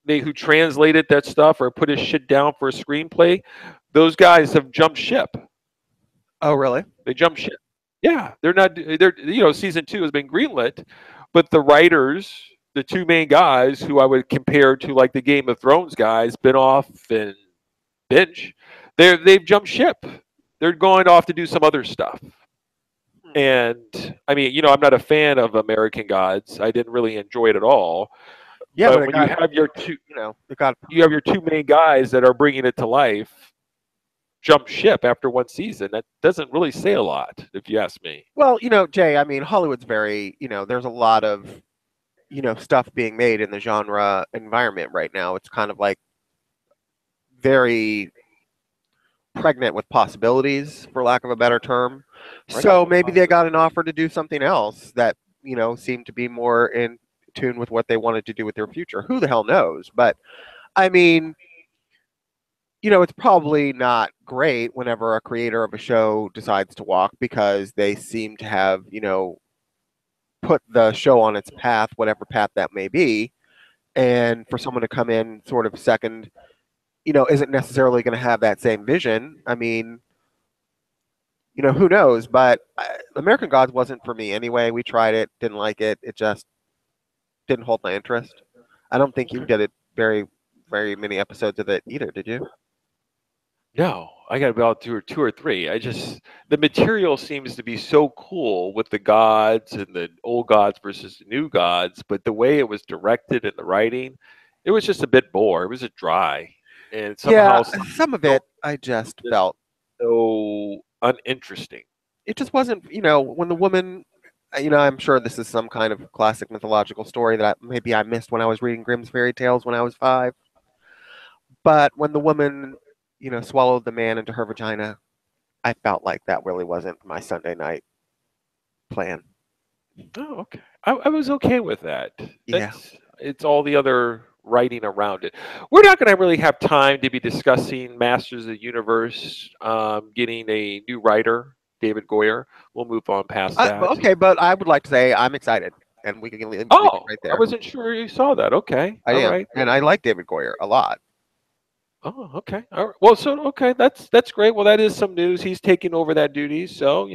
Who translated that stuff or put his shit down for a screenplay? Those guys have jumped ship. oh really? They jumped ship. Yeah, they're not. They're season 2 has been greenlit, but the writers, the two main guys who I would compare to like the Game of Thrones guys, Benoff and Bench, they've jumped ship. They're going off to do some other stuff. And I mean, I'm not a fan of American Gods. I didn't really enjoy it at all. Yeah, but But it when you got have your two, it got. you have your two main guys that are bringing it to life, jump ship after one season. That doesn't really say a lot, if you ask me. Well, Jay, I mean, Hollywood's very, there's a lot of, stuff being made in the genre environment right now. It's kind of like very pregnant with possibilities, for lack of a better term. Right. So maybe they got an offer to do something else that, seemed to be more in tune with what they wanted to do with their future. Who the hell knows? But I mean, it's probably not great whenever a creator of a show decides to walk because they seem to have, put the show on its path, whatever path that may be. And for someone to come in sort of second, isn't necessarily going to have that same vision. I mean, who knows? But American Gods wasn't for me anyway. We tried it, didn't like it. It just didn't hold my interest. I don't think you did it very, very many episodes of it either, did you? No, I got about two or three. The material seems to be so cool with the gods and the old gods versus the new gods, but the way it was directed and the writing, It was just a bit bored. It was just dry, and Yeah, somehow some of so it I just just felt so uninteresting. it just wasn't. When the woman, I'm sure this is some kind of classic mythological story that maybe I missed when I was reading Grimm's fairy tales when I was 5. But when the woman, swallowed the man into her vagina, I felt like that really wasn't my Sunday night plan. Oh, okay. I was okay with that. Yeah. It's all the other writing around it. We're not going to really have time to be discussing Masters of the Universe, getting a new writer, David Goyer. We'll move on past that. Okay, but I would like to say I'm excited, and we can leave it Oh, right I there. wasn't sure you saw that. Okay, I all am, right. and I like David Goyer a lot. Oh, okay. All right. Well, so okay, that's great. Well, that is some news. He's taking over that duty, so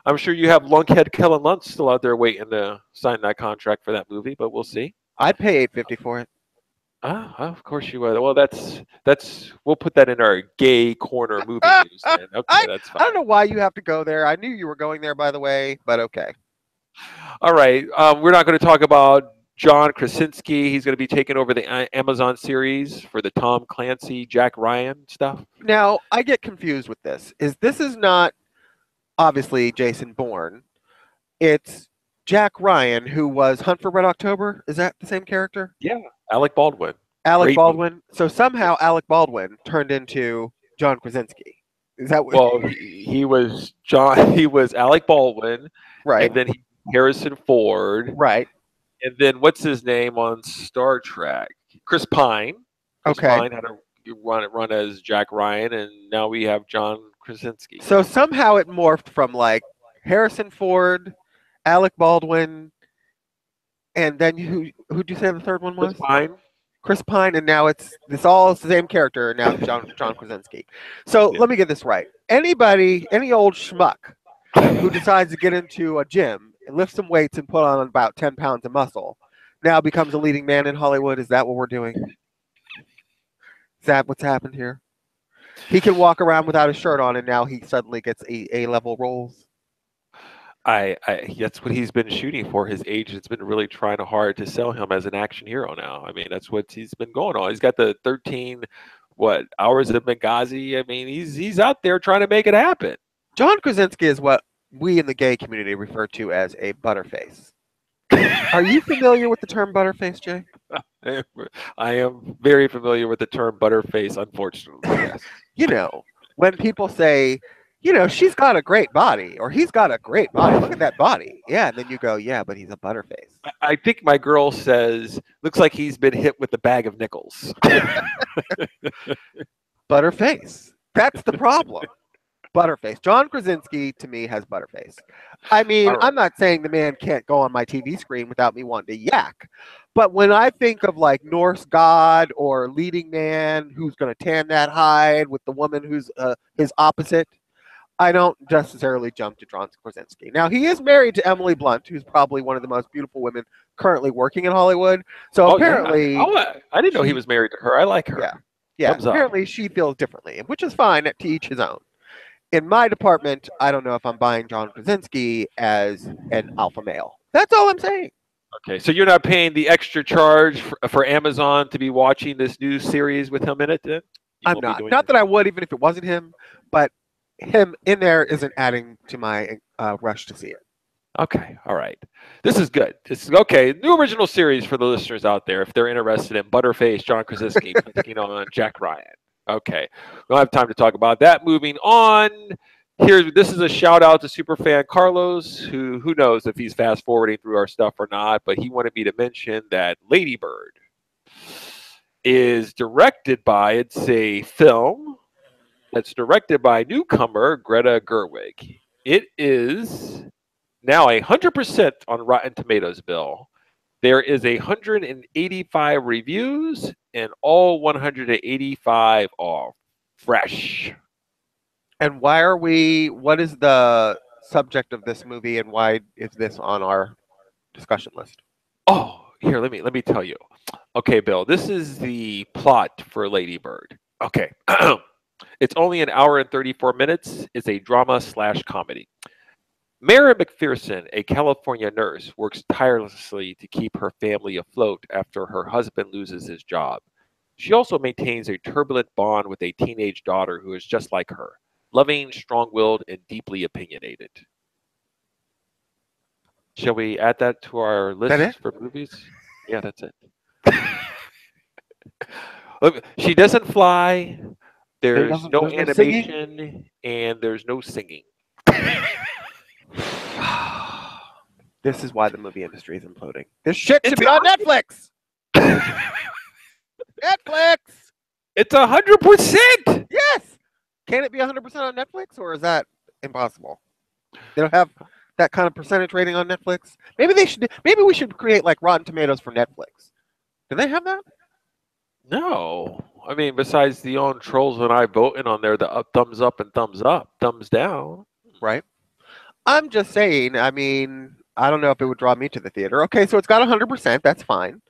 I'm sure you have lunkhead Kellen Lutz still out there waiting to sign that contract for that movie, but we'll see. I'd pay 850 for it. Ah, of course you would. Well, that's we'll put that in our gay corner movie news then. Okay, I that's I don't fine. know why you have to go there. I knew you were going there, by the way, but okay. All right, we're not going to talk about John Krasinski. He's going to be taking over the Amazon series for the Tom Clancy, Jack Ryan stuff. Now I get confused with this. This is not obviously Jason Bourne. It's Jack Ryan, who was Hunt for Red October. Is that the same character? Yeah, Alec Baldwin. Alec Great movie. Baldwin. So somehow Alec Baldwin turned into John Krasinski. Is that what? Well, he was John. He was Alec Baldwin, Right. and then Harrison Ford, Right. and then what's his name on Star Trek? Chris Pine. Chris Okay. Pine had to run as Jack Ryan, and now we have John Krasinski. So somehow it morphed from like Harrison Ford, Alec Baldwin, and then who'd you say the third one Chris was? Pine. Chris Pine, and now it's all the same character. And now it's John Krasinski. So Yeah. let me get this right. Any old schmuck who decides to get into a gym and lift some weights and put on about 10 pounds of muscle now becomes a leading man in Hollywood. Is that what we're doing? Is that what's happened here? He can walk around without a shirt on, and now he suddenly gets A-level roles. I that's what he's been shooting for. His agent's been really trying hard to sell him as an action hero now. I mean, that's what he's been going on. He's got the 13 hours of Benghazi. I mean, he's out there trying to make it happen. John Krasinski is what we in the gay community refer to as a butterface. Are you familiar with the term butterface, Jay? I am very familiar with the term butterface, unfortunately. Yes. When people say, she's got a great body or he's got a great body. Look at that body. Yeah, and then you go, yeah, but he's a butterface. I think my girl says, looks like he's been hit with a bag of nickels. Butterface. That's the problem. Butterface. John Krasinski, to me, has butterface. I mean, All right. I'm not saying the man can't go on my TV screen without me wanting to yak. But when I think of like Norse god or leading man who's going to tan that hide with the woman who's his opposite, I don't necessarily jump to John Krasinski. Now, he is married to Emily Blunt, who's probably one of the most beautiful women currently working in Hollywood. So apparently... Yeah. Oh, I didn't know he was married to her. I like her. Yeah. Thumbs up. Apparently she feels differently, which is fine, to each his own. In my department, I don't know if I'm buying John Krasinski as an alpha male. That's all I'm saying. Okay, so you're not paying the extra charge for Amazon to be watching this new series with him in it then? I'm not. Not that I would, even if it wasn't him, but him in there isn't adding to my rush to see it. Okay, all right. This is good. This is okay. New original series for the listeners out there if they're interested in Butterface, John Krasinski, taking on Jack Ryan. Okay, we don't have time to talk about that. Moving on. This is a shout out to superfan Carlos, who knows if he's fast forwarding through our stuff or not, but he wanted me to mention that Lady Bird is directed by, it's a film that's directed by newcomer Greta Gerwig. It is now 100% on Rotten Tomatoes, Bill. There is 185 reviews, and all 185 are fresh. And what is the subject of this movie, and why is this on our discussion list? Oh, here, let me tell you. Okay, Bill, this is the plot for Lady Bird. Okay. It's only an hour and 34 minutes. It's a drama/comedy. Mara McPherson, a California nurse, works tirelessly to keep her family afloat after her husband loses his job. She also maintains a turbulent bond with a teenage daughter who is just like her, loving, strong willed, and deeply opinionated. Shall we add that to our That it? list for movies? Yeah, that's it. Look, she doesn't fly, there's no There's no singing. animation, and there's no singing. This is why the movie industry is imploding. This shit should It's be on Netflix. Netflix. it's 100%. Yes. Can it be 100% on Netflix, or is that impossible? They don't have that kind of percentage rating on Netflix. Maybe they should. Maybe we should create like Rotten Tomatoes for Netflix. Do they have that? No. I mean, besides the own trolls and I voting on there, the thumbs up and thumbs up, thumbs down. Right. I'm just saying. I mean, I don't know if it would draw me to the theater. Okay, so it's got 100%. That's fine.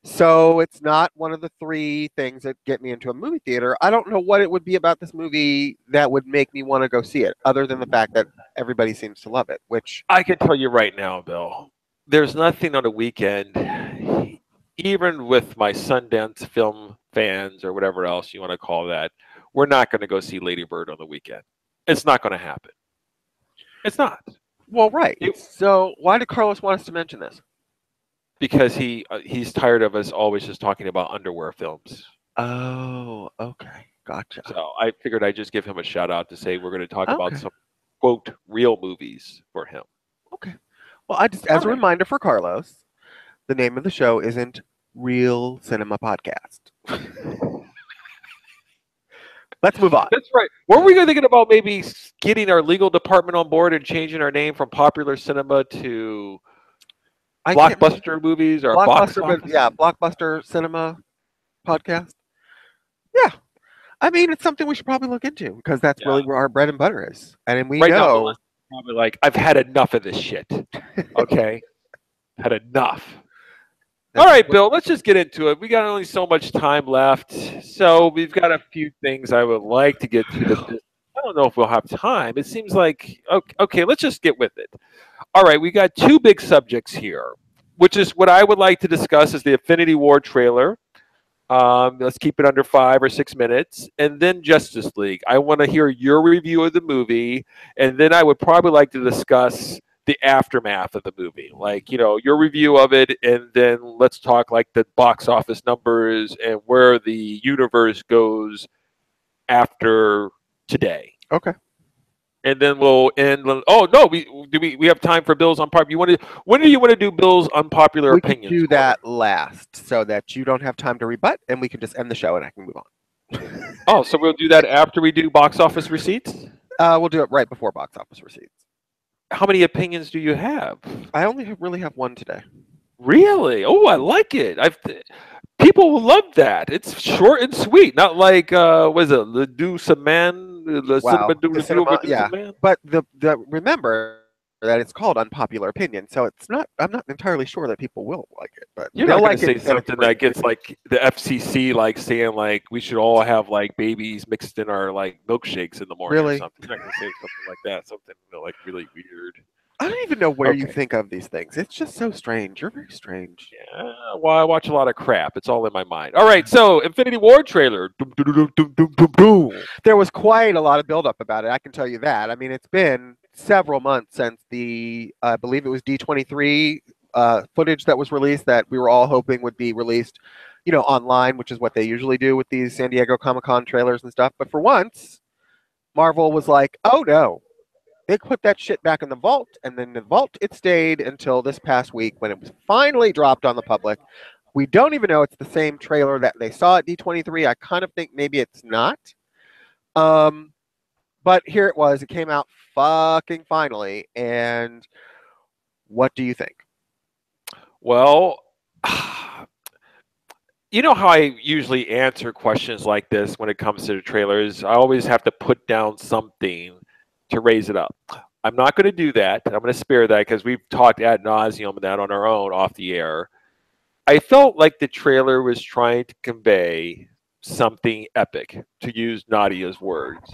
So it's not one of the three things that get me into a movie theater. I don't know what it would be about this movie that would make me want to go see it, other than the fact that everybody seems to love it, which I can tell you right now, Bill, there's nothing on the weekend, even with my Sundance film fans or whatever else you want to call that, we're not going to go see Lady Bird on the weekend. It's not going to happen. It's not. well, right. It- So why did Carlos want us to mention this? Because he's tired of us always just talking about underwear films. Oh, okay. Gotcha. So I figured I'd just give him a shout out to say we're going to talk about Okay. some quote real movies for him. Okay. Well, I just, as a All right. reminder for Carlos, the name of the show isn't Real Cinema Podcast. Let's move on. That's right. Were we thinking about maybe getting our legal department on board and changing our name from Popular Cinema to I can't- Blockbuster Movies or Box Blockbuster, Office? but yeah, Blockbuster Cinema Podcast. Yeah. I mean, it's something we should probably look into because that's Yeah. really where our bread and butter is. And we Right now, the know. list is probably like, I've had enough of this shit. Okay? Had enough. All right, Bill, let's just get into it. We got only so much time left. So we've got a few things I would like to get to. I don't know if we'll have time. It seems like, okay, let's just get with it. All right, we got two big subjects here, which is what I would like to discuss is the Infinity War trailer. Let's keep it under 5 or 6 minutes. And then Justice League. I want to hear your review of the movie. And then I would probably like to discuss the aftermath of the movie. Like, your review of it. And then let's talk like the box office numbers and where the universe goes after today. Okay. And then we'll end. Oh no, we have time for Bill's unpopular. When do you want to do Bill's unpopular We can opinions? do that last so that you don't have time to rebut and we can just end the show and I can move on. Oh, so we'll do that after we do box office receipts? We'll do it right before box office receipts. How many opinions do you have? I only really have one today. Really? Oh, I like it. People will love that. It's short and sweet. Not like was it Le Douce Man? Le Wow. Cinema The Review cinema- of a Douce yeah. Man? But the remember that it's called unpopular opinion, so it's not. I'm not entirely sure that people will like it, but You're they'll not going like to say it. and it's something great. that gets like the FCC like saying like we should all have like babies mixed in our like milkshakes in the morning Really? or something. You're not going to say something like that. Something like really weird. I don't even know where you Okay. think of these things. It's just so strange. You're very strange. Yeah, well, I watch a lot of crap. It's all in my mind. All right, so Infinity War trailer. Doom, doom, doom, doom, doom, doom, doom. There was quite a lot of buildup about it. I can tell you that. I mean, it's been several months since the, I believe it was D23 footage that was released that we were all hoping would be released, online, which is what they usually do with these San Diego Comic-Con trailers and stuff. But for once, Marvel was like, oh no. They put that shit back in the vault, and then the vault it stayed until this past week when it was finally dropped on the public. We don't even know it's the same trailer that they saw at D23. I kind of think maybe it's not. But here it was. It came out fucking finally. And what do you think? Well, you know how I usually answer questions like this when it comes to the trailers? I always have to put down something to raise it up. I'm not going to do that. I'm going to spare that because we've talked ad nauseum that on our own off the air. I felt like the trailer was trying to convey something epic, to use Nadia's words.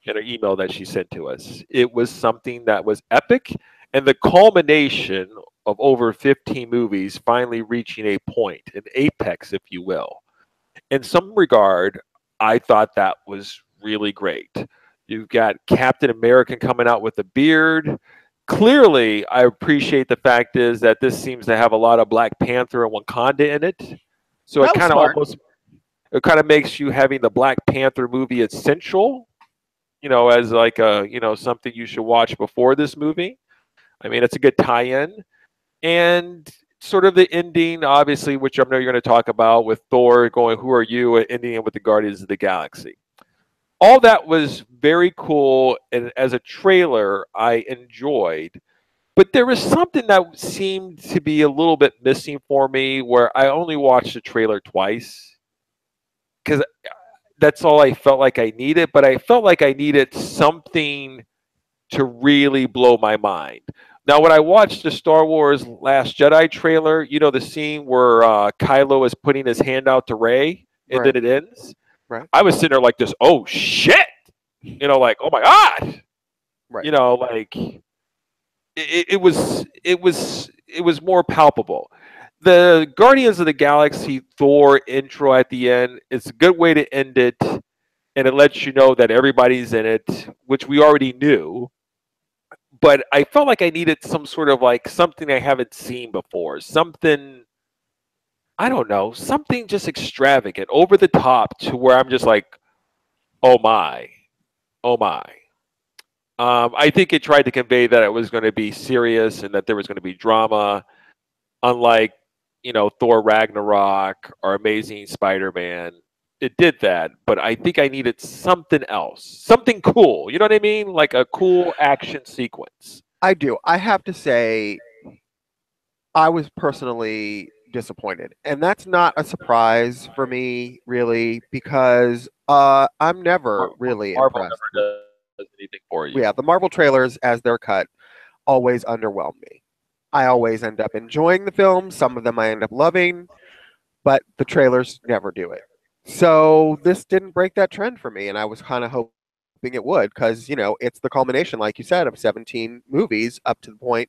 in an email that she sent to us. It was something that was epic, and the culmination of over 15 movies finally reaching a point, an apex, if you will. In some regard, I thought that was really great. You've got Captain America coming out with a beard. Clearly, I appreciate the fact is that this seems to have a lot of Black Panther and Wakanda in it. So That was smart. it kind of makes you having the Black Panther movie essential, as like a, something you should watch before this movie. I mean, it's a good tie-in. And sort of the ending, obviously, which I know you're going to talk about with Thor going, "Who are you?" and ending it with the Guardians of the Galaxy. All that was very cool, and as a trailer, I enjoyed. But there was something that seemed to be a little bit missing for me, where I only watched the trailer twice because that's all I felt like I needed. But I felt like I needed something to really blow my mind. Now, when I watched the Star Wars Last Jedi trailer, the scene where Kylo is putting his hand out to Rey and Right. then it ends, Right. I was sitting there like this, oh shit! Like, oh my God! Right. Like it was more palpable. The Guardians of the Galaxy Thor intro at the end is a good way to end it, and it lets you know that everybody's in it, which we already knew. But I felt like I needed some sort of like something I haven't seen before. Something, I don't know, something just extravagant, over the top to where I'm just like, oh my, oh my. I think it tried to convey that it was going to be serious and that there was going to be drama, unlike, Thor Ragnarok or Amazing Spider-Man. It did that, but I think I needed something else, something cool. You know what I mean? Like a cool action sequence. I do. I have to say, I was personally disappointed. And that's not a surprise for me, really, because I'm never really Marvel impressed. never does anything for you. Yeah, the Marvel trailers, as they're cut, always underwhelm me. I always end up enjoying the film. Some of them I end up loving, but the trailers never do it. So this didn't break that trend for me, and I was kind of hoping it would, because it's the culmination, like you said, of 17 movies up to the point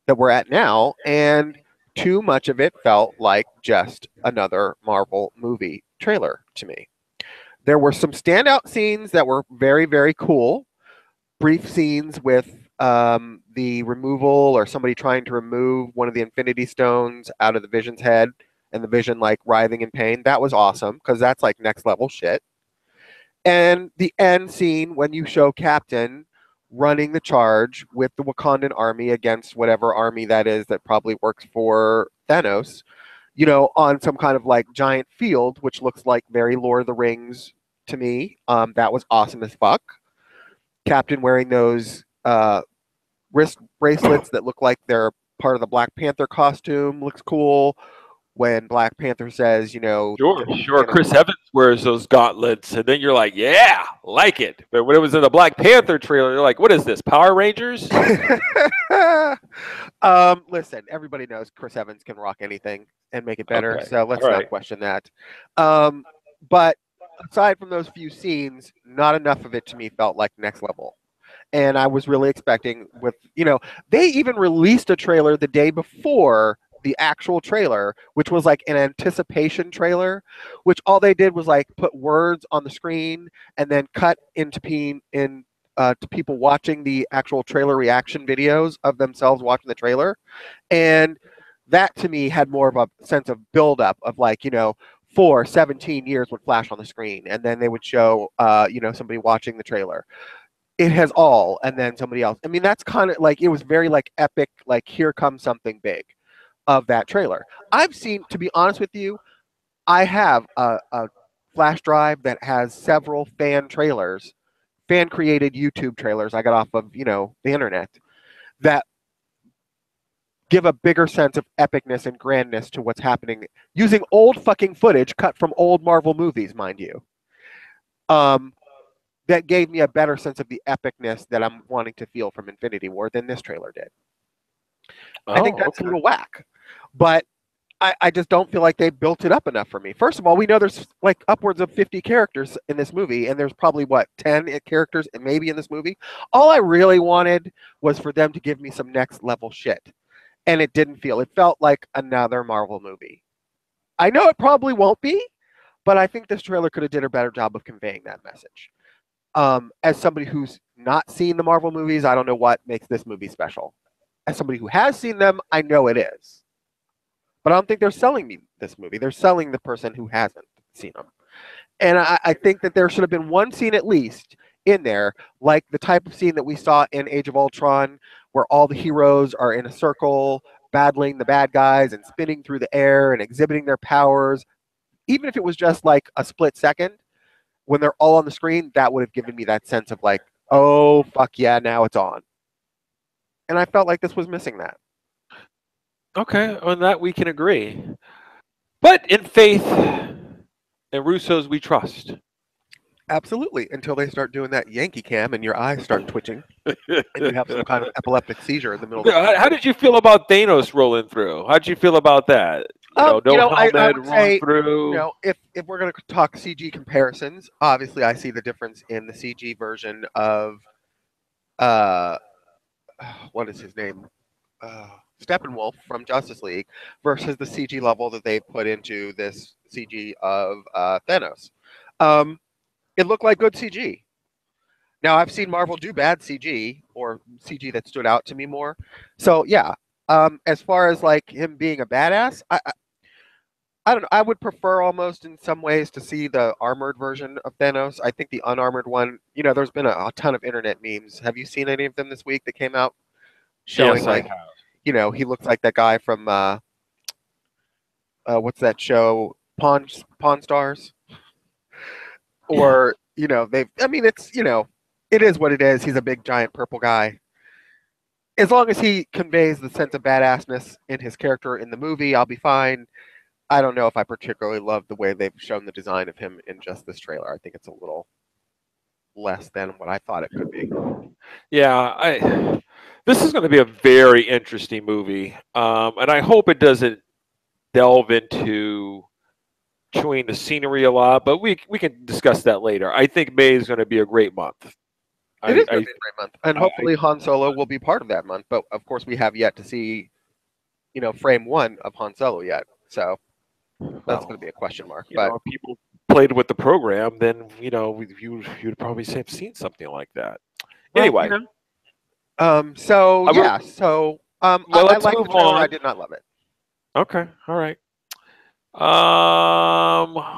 that we're at now, and too much of it felt like just another Marvel movie trailer to me. There were some standout scenes that were very, very cool. Brief scenes with the removal or somebody trying to remove one of the Infinity Stones out of the Vision's head, and the Vision like writhing in pain. That was awesome because that's like next level shit. And the end scene when you show Captain running the charge with the Wakandan army against whatever army that is that probably works for Thanos, on some kind of like giant field, which looks like very Lord of the Rings to me. That was awesome as fuck. Captain wearing those wrist bracelets that look like they're part of the Black Panther costume looks cool. When Black Panther says, Sure. Chris Evans wears those gauntlets, and then you're like, yeah, like it. But when it was in the Black Panther trailer, you're like, what is this, Power Rangers? Listen, everybody knows Chris Evans can rock anything and make it better, Okay. so let's All not right. question that. But aside from those few scenes, not enough of it to me felt like next level. And I was really expecting they even released a trailer the day before the actual trailer, which was like an anticipation trailer, which all they did was like put words on the screen and then cut into to people watching the actual trailer reaction videos of themselves watching the trailer. And that to me had more of a sense of buildup of like, for 17 years would flash on the screen and then they would show, somebody watching the trailer. It has all, and then somebody else. I mean, that's kind of like, it was very like epic, like here comes something big of that trailer. I've seen, to be honest with you, I have a flash drive that has several fan trailers, fan created YouTube trailers I got off of, the internet that give a bigger sense of epicness and grandness to what's happening using old fucking footage cut from old Marvel movies, mind you. That gave me a better sense of the epicness that I'm wanting to feel from Infinity War than this trailer did. I think that's okay. a little whack. But I just don't feel like they built it up enough for me. First of all, we know there's like upwards of 50 characters in this movie, and there's probably what 10 characters maybe in this movie. All I really wanted was for them to give me some next level shit, and it didn't feel. It felt like another Marvel movie. I know it probably won't be, but I think this trailer could have did a better job of conveying that message. As somebody who's not seen the Marvel movies, I don't know what makes this movie special. As somebody who has seen them, I know it is. But I don't think they're selling me this movie. They're selling the person who hasn't seen them. And I think that there should have been one scene at least in there, like the type of scene that we saw in Age of Ultron, where all the heroes are in a circle battling the bad guys and spinning through the air and exhibiting their powers. Even if it was just like a split second, when they're all on the screen, that would have given me that sense of like, oh, fuck yeah, now it's on. And I felt like this was missing that. Okay, on that we can agree. But in faith and Russo's we trust. Absolutely, until they start doing that Yankee cam and your eyes start twitching and you have some kind of epileptic seizure in the middle of the How did you feel about Thanos rolling through? How did you feel about that? No helmet I would rolling say, through. if we're going to talk CG comparisons, obviously I see the difference in the CG version of, what is his name? Steppenwolf from Justice League versus the CG level that they put into this CG of Thanos. It looked like good CG. Now I've seen Marvel do bad CG or CG that stood out to me more. So yeah, as far as like him being a badass, I don't know. I would prefer almost in some ways to see the armored version of Thanos. I think the unarmored one, there's been a ton of internet memes. Have you seen any of them this week that came out showing Yes, I like, have. he looks like that guy from what's that show, Pawn Stars? Or I mean, it's it is what it is. He's a big giant purple guy. As long as he conveys the sense of badassness in his character in the movie, I'll be fine. I don't know if I particularly love the way they've shown the design of him in just this trailer. I think it's a little less than what I thought it could be. Yeah, this is going to be a very interesting movie, and I hope it doesn't delve into chewing the scenery a lot. But we can discuss that later. I think May is going to be a great month. It is going to be a great month, and hopefully Han Solo will be part of that month. But of course, we have yet to see, frame one of Han Solo yet. So that's going to be a question mark. But if people played with the program, then you'd probably have seen something like that. Anyway, so yeah, so I let's like the move trailer. on. I did not love it. Okay, all right.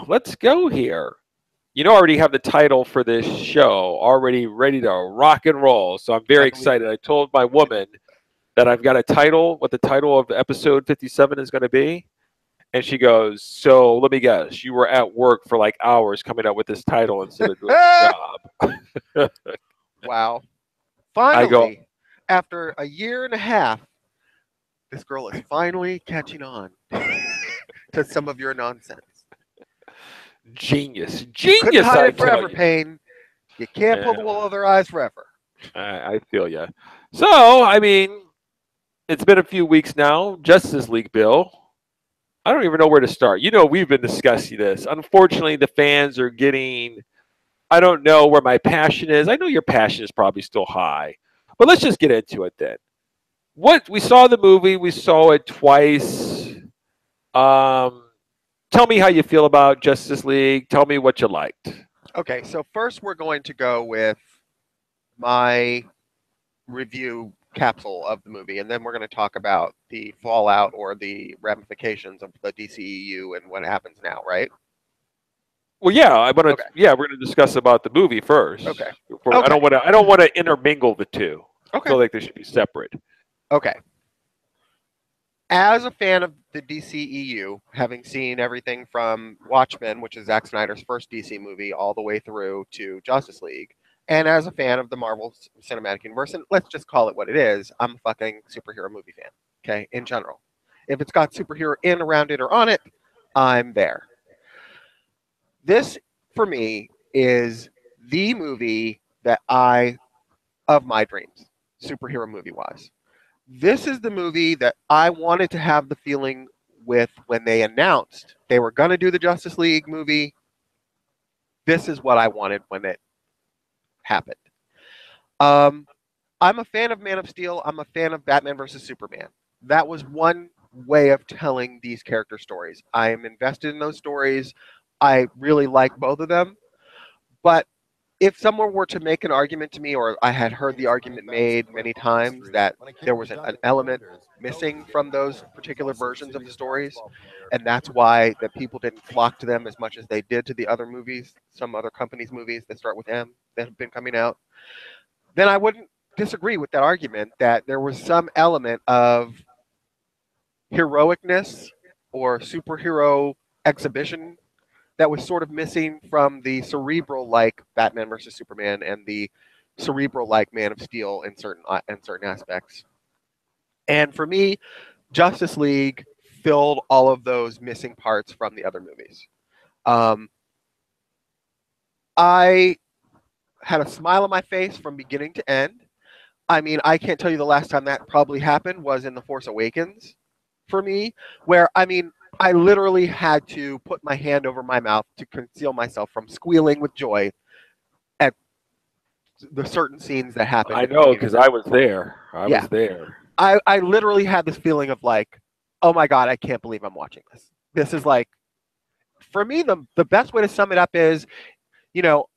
Let's go here. I already have the title for this show already ready to rock and roll. So I'm very excited. I told my woman that I've got a title, what the title of episode 57 is going to be. And she goes, so let me guess, you were at work for like hours coming up with this title instead of doing the job. Wow. Finally, after a year and a half, this girl is finally catching on to some of your nonsense. Genius. Couldn't hide it forever, Payne. You can't pull the wool over their eyes forever. I feel you. So, I mean, it's been a few weeks now. Justice League, Bill. I don't even know where to start. We've been discussing this. Unfortunately, the fans are getting, I don't know where my passion is. I know your passion is probably still high. But let's just get into it then. We saw the movie. We saw it twice. Tell me how you feel about Justice League. Tell me what you liked. Okay, so first we're going to go with my review capsule of the movie, and then we're going to talk about the fallout or the ramifications of the DCEU and what happens now, right? Well, yeah, we're going to discuss about the movie first. Okay. I don't want to intermingle the two. Okay. I feel like they should be separate. Okay. As a fan of the DCEU, having seen everything from Watchmen, which is Zack Snyder's first DC movie, all the way through to Justice League, and as a fan of the Marvel Cinematic Universe, and let's just call it what it is, I'm a fucking superhero movie fan, okay, in general. If it's got superhero in, around it, or on it, I'm there. This, for me, is the movie of my dreams, superhero movie-wise. This is the movie that I wanted to have the feeling with when they announced they were going to do the Justice League movie. This is what I wanted when it happened. I'm a fan of Man of Steel. I'm a fan of Batman versus Superman. That was one way of telling these character stories. I am invested in those stories. I really like both of them. But if someone were to make an argument to me, or I had heard the argument made many times that there was an element missing from those particular versions of the stories, and that's why that people didn't flock to them as much as they did to the other movies, some other companies' movies that start with M that have been coming out, then I wouldn't disagree with that argument that there was some element of heroicness or superhero exhibition that was sort of missing from the cerebral like Batman versus Superman and the cerebral like Man of Steel in certain aspects. And for me, Justice League filled all of those missing parts from the other movies. I had a smile on my face from beginning to end. I mean, I can't tell you the last time that probably happened was in The Force Awakens for me, where, I mean, I literally had to put my hand over my mouth to conceal myself from squealing with joy at the certain scenes that happened. I know, because I was there. I Yeah. was there. I literally had this feeling of like, oh my God, I can't believe I'm watching this. This is like, for me, the best way to sum it up is, you know,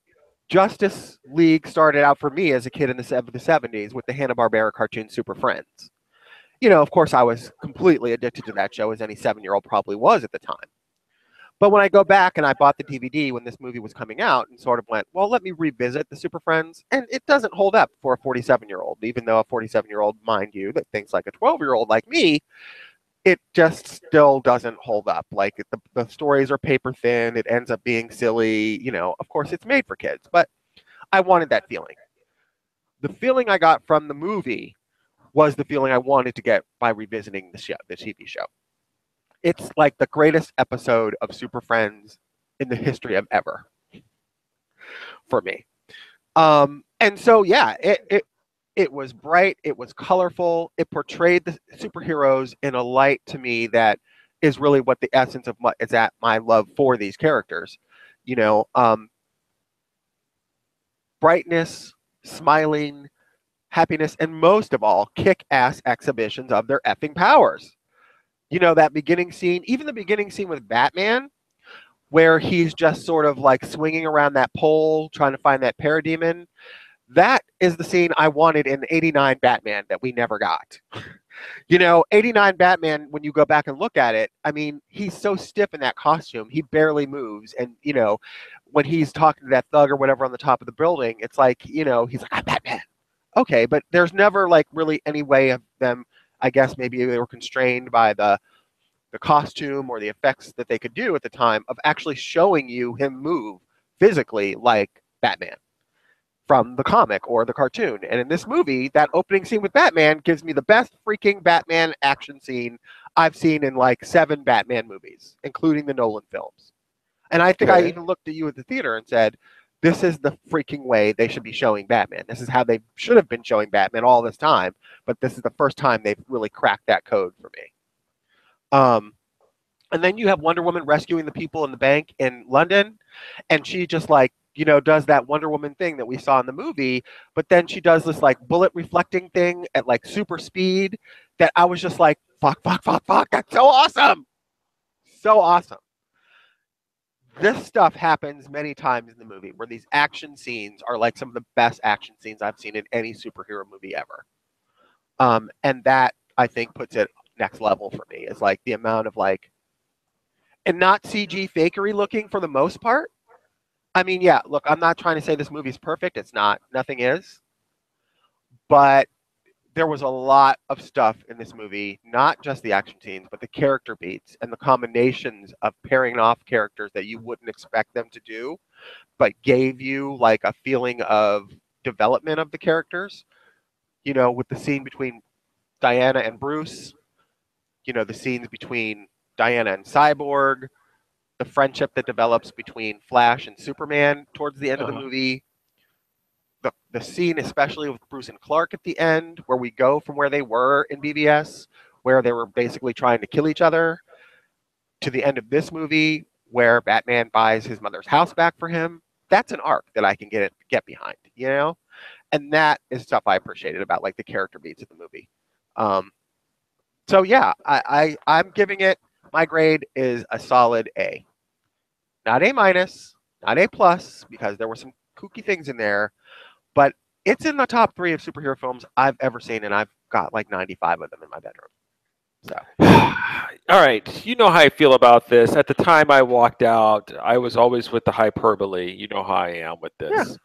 Justice League started out for me as a kid in the 70s with the Hanna-Barbera cartoon Super Friends. You know, of course, I was completely addicted to that show, as any 7-year-old probably was at the time. But when I go back and I bought the DVD when this movie was coming out and sort of went, well, let me revisit the Super Friends, and it doesn't hold up for a 47-year-old, even though a 47-year-old, mind you, that thinks like a 12-year-old like me, it just still doesn't hold up. Like the stories are paper thin. It ends up being silly. You know, of course, it's made for kids, but I wanted that feeling. The feeling I got from the movie was the feeling I wanted to get by revisiting the TV show. It's like the greatest episode of Super Friends in the history of ever for me. And so, yeah, it was bright, it was colorful, it portrayed the superheroes in a light to me that is really what the essence of my love for these characters. You know, brightness, smiling, happiness, and most of all, kick-ass exhibitions of their effing powers. You know, that beginning scene, even the beginning scene with Batman, where he's just sort of like swinging around that pole trying to find that parademon. That is the scene I wanted in 89 Batman that we never got. You know, 89 Batman, when you go back and look at it, I mean, he's so stiff in that costume, he barely moves. And, you know, when he's talking to that thug or whatever on the top of the building, it's like, you know, he's like, I'm Batman. Okay, but there's never like really any way of them, I guess maybe they were constrained by the costume or the effects that they could do at the time of actually showing you him move physically like Batman from the comic or the cartoon. And in this movie, that opening scene with Batman gives me the best freaking Batman action scene I've seen in like 7 Batman movies, including the Nolan films. And I think I even looked at you at the theater and said, this is the freaking way they should be showing Batman. This is how they should have been showing Batman all this time, but this is the first time they've really cracked that code for me. And then you have Wonder Woman rescuing the people in the bank in London, and she just like, you know, does that Wonder Woman thing that we saw in the movie, but then she does this like bullet reflecting thing at like super speed that I was just like, fuck, that's so awesome. So awesome. This stuff happens many times in the movie where these action scenes are like some of the best action scenes I've seen in any superhero movie ever. And that, I think, puts it next level for me, is like the amount of like, and not CG fakery looking for the most part. I mean, yeah, look, I'm not trying to say this movie's perfect. It's not. Nothing is. But there was a lot of stuff in this movie, not just the action scenes, but the character beats and the combinations of pairing off characters that you wouldn't expect them to do, but gave you like a feeling of development of the characters. You know, with the scene between Diana and Bruce, you know, the scenes between Diana and Cyborg, the friendship that develops between Flash and Superman towards the end of the movie, the scene especially with Bruce and Clark at the end, where we go from where they were in BBS, where they were basically trying to kill each other. to the end of this movie where Batman buys his mother's house back for him. That's an arc that I can get behind, you know? And that is stuff I appreciated about like the character beats of the movie. Um, so yeah, I'm giving it, my grade is a solid A. Not A minus, not A plus, because there were some kooky things in there, but it's in the top 3 of superhero films I've ever seen, and I've got like 95 of them in my bedroom. So All right, you know how I feel about this. At the time I walked out, I was always with the hyperbole. You know how I am with yeah, this.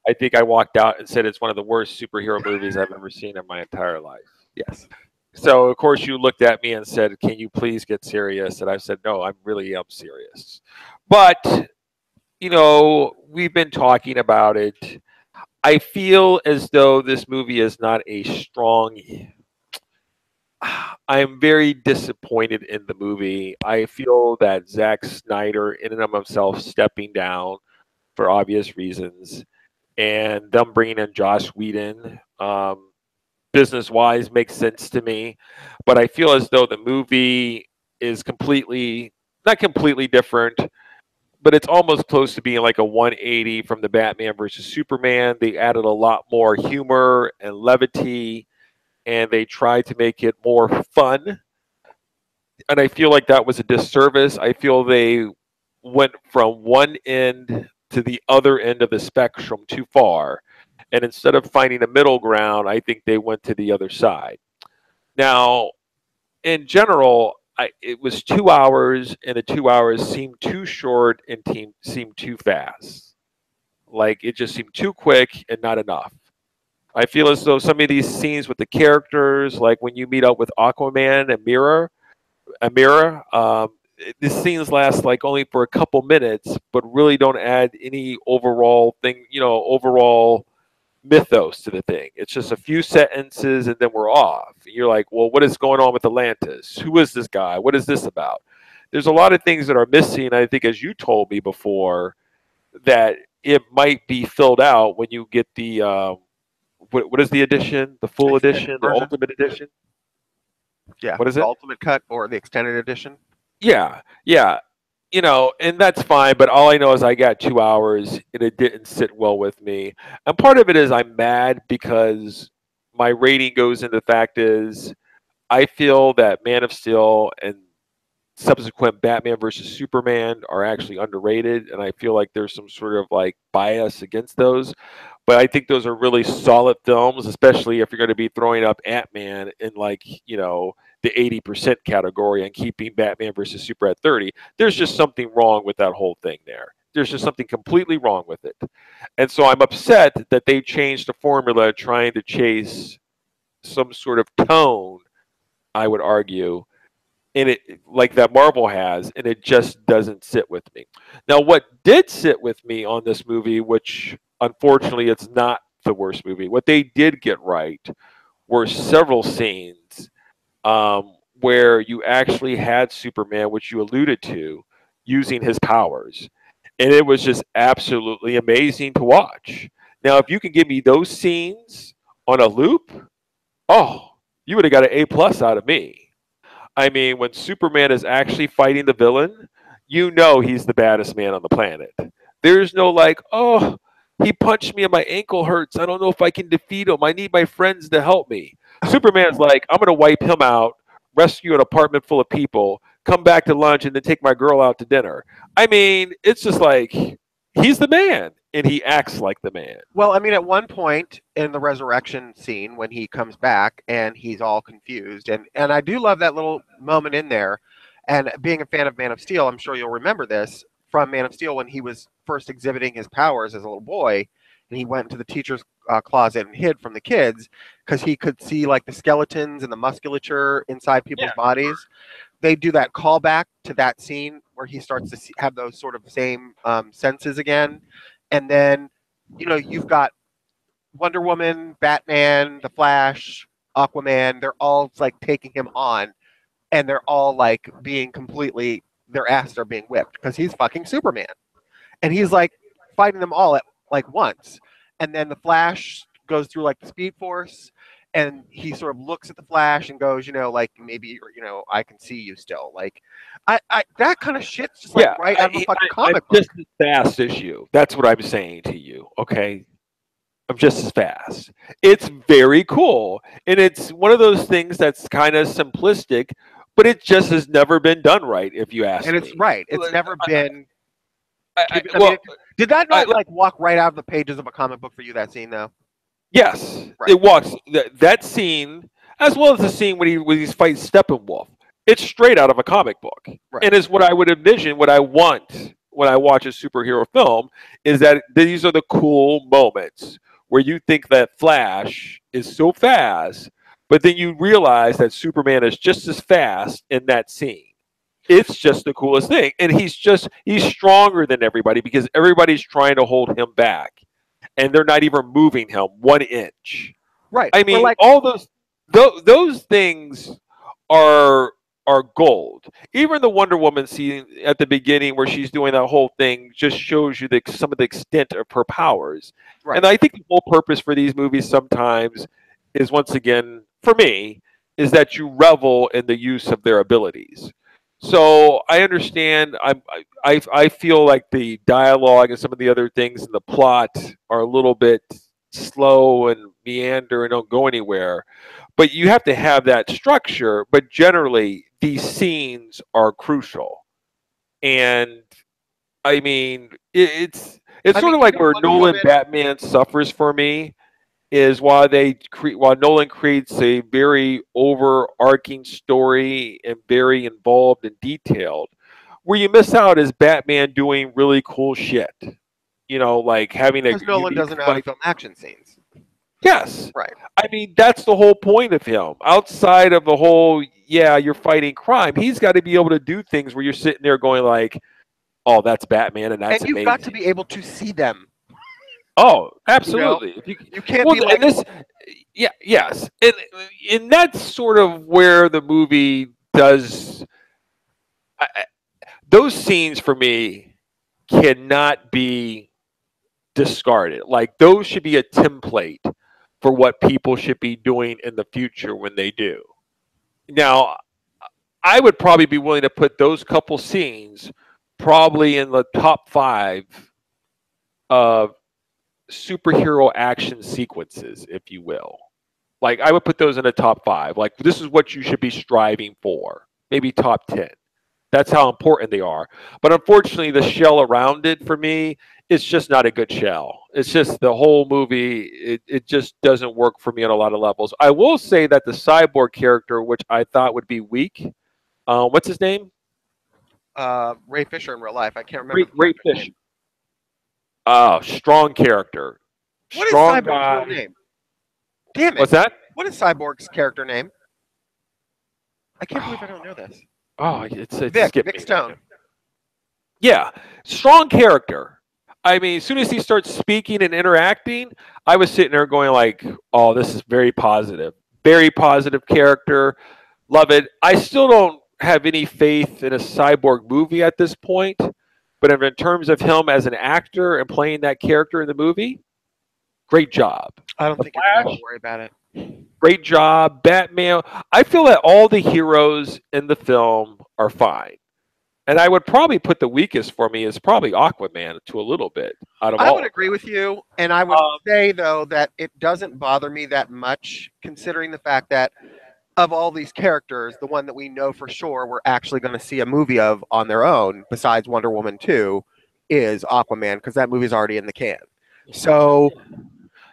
I think I walked out and said it's one of the worst superhero movies I've ever seen in my entire life. yes, So of course you looked at me and said, "Can you please get serious?" And I said, "No, I really am serious." But we've been talking about it. I feel as though this movie is not a strong. I'm very disappointed in the movie. I feel that Zack Snyder, in and of himself, stepping down for obvious reasons, and them bringing in Josh Whedon, business wise, makes sense to me. But I feel as though the movie is not completely different, but it's almost close to being like a 180 from the Batman versus Superman. They added a lot more humor and levity, and they tried to make it more fun. And I feel like that was a disservice. I feel they went from one end to the other end of the spectrum too far. And instead of finding a middle ground, I think they went to the other side. Now, in general, it was 2 hours, and the 2 hours seemed too short and seemed too fast. Like it just seemed too quick and not enough. I feel as though some of these scenes with the characters, like when you meet up with Aquaman and Amira, the scenes last like only for a couple minutes, but really don't add any overall thing, overall mythos to the thing. It's just a few sentences and then we're off. You're like, well, what is going on with Atlantis? Who is this guy? What is this about? There's a lot of things that are missing. I think, as you told me before, that it might be filled out when you get the what is the edition? The full extended edition, the version. ultimate edition. Yeah, What is the it? ultimate cut or the extended edition. Yeah, yeah. And that's fine, but all I know is I got 2 hours and it didn't sit well with me. And part of it is I'm mad because my rating goes into the fact is I feel that Man of Steel and subsequent Batman versus Superman are actually underrated, and I feel like there's some sort of like bias against those. But I think those are really solid films, especially if you're going to be throwing up Ant-Man in like the 80% category and keeping Batman versus Super at 30. There's just something wrong with that whole thing there. There's just something completely wrong with it. And so I'm upset that they changed the formula trying to chase some sort of tone, I would argue, in it like that Marvel has, and it just doesn't sit with me. Now, what did sit with me on this movie, which unfortunately it's not the worst movie, what they did get right were several scenes where you actually had Superman, which you alluded to, using his powers. And it was just absolutely amazing to watch. Now, if you can give me those scenes on a loop, oh, you would have got an A plus out of me. I mean, when Superman is actually fighting the villain, he's the baddest man on the planet. There's no like, oh, he punched me and my ankle hurts. I don't know if I can defeat him. I need my friends to help me. Superman's like, I'm going to wipe him out, rescue an apartment full of people, come back to lunch, and then take my girl out to dinner. I mean, it's just like, he's the man, and he acts like the man. Well, I mean, at one point in the resurrection scene when he comes back and he's all confused, and I do love that little moment in there. And being a fan of Man of Steel, I'm sure you'll remember this from Man of Steel when he was first exhibiting his powers as a little boy, and he went into the teacher's closet and hid from the kids because he could see like the skeletons and the musculature inside people's Yeah. bodies. They do that callback to that scene where he starts to have those sort of same senses again, and then you've got Wonder Woman, Batman, The Flash, Aquaman. They're all like taking him on, and they're all like being completely their asses are being whipped because he's fucking Superman, and he's like fighting them all at like once, and then the Flash goes through like the Speed Force, and he sort of looks at the Flash and goes, like maybe I can see you still. Like, I that kind of shit's just like Yeah, right out of a fucking I'm comic just book. as fast as you. That's what I'm saying to you. Okay, I'm just as fast. It's very cool, and it's one of those things that's kind of simplistic, but it just has never been done right. If you ask And it's me, right. It's never been. I mean, well, did that I, not like walk right out of the pages of a comic book for you? That scene, though. yes, Right. it walks that scene as well as the scene when he's fighting Steppenwolf. It's straight out of a comic book, Right. and is what I would envision. What I want when I watch a superhero film is that these are the cool moments where you think that Flash is so fast, but then you realize that Superman is just as fast in that scene. It's just the coolest thing, and he's stronger than everybody because everybody's trying to hold him back, and they're not even moving him 1 inch. Right. I Or mean, like, all those things are are gold. Even the Wonder Woman scene at the beginning where she's doing that whole thing just shows you some of the extent of her powers. right. And I think the whole purpose for these movies sometimes is once again for me is that you revel in the use of their abilities. So I understand. I feel like the dialogue and some of the other things in the plot are a little bit slow and meander and don't go anywhere. But you have to have that structure. But generally, these scenes are crucial. And I mean, it's I sort mean, of like even where Wonder Nolan Woman. Batman suffers for me is while Nolan creates a very overarching story and very involved and detailed, where you miss out is Batman doing really cool shit. Like having a Because Nolan unique doesn't know how to fight. film action scenes. Yes. Right. I mean, that's the whole point of him. Outside of the whole, yeah, you're fighting crime, he's got to be able to do things where you're sitting there going like, oh, that's Batman and And that's you've got to amazing. be able to see them. Oh, You know, absolutely. you can't Well, be and like, this, yeah, yes, and that's sort of where the movie does. Those scenes for me cannot be discarded. Like those should be a template for what people should be doing in the future when they do. Now, I would probably be willing to put those couple scenes probably in the top five of superhero action sequences, if you will. Like I would put those in the top five. Like this is what you should be striving for. Maybe top 10. That's how important they are. But unfortunately, the shell around it for me, it's just not a good shell. It's just the whole movie, it just doesn't work for me on a lot of levels. I will say that the cyborg character, which I thought would be weak, what's his name? Ray Fisher in real life. I can't remember Ray, the Ray character's Fish. name. Oh, strong character. What is Strong Cyborg's real guy. name? Damn it! What's that? What is Cyborg's character name? I can't believe I don't know this. Oh, it's Vic skipped me. Stone. Yeah, strong character. I mean, as soon as he starts speaking and interacting, I was sitting there going like, "Oh, this is very positive character. Love it." I still don't have any faith in a cyborg movie at this point, but in terms of him as an actor and playing that character in the movie, great job. I don't The think you're gonna have Flash, to worry about it. great job. Batman. I feel that all the heroes in the film are fine. And I would probably put the weakest for me is probably Aquaman to a little bit out of I all. would agree with you, and I would say though that it doesn't bother me that much, considering the fact that of all these characters, the one that we know for sure we're actually going to see a movie of on their own, besides Wonder Woman 2, is Aquaman, because that movie's already in the can. So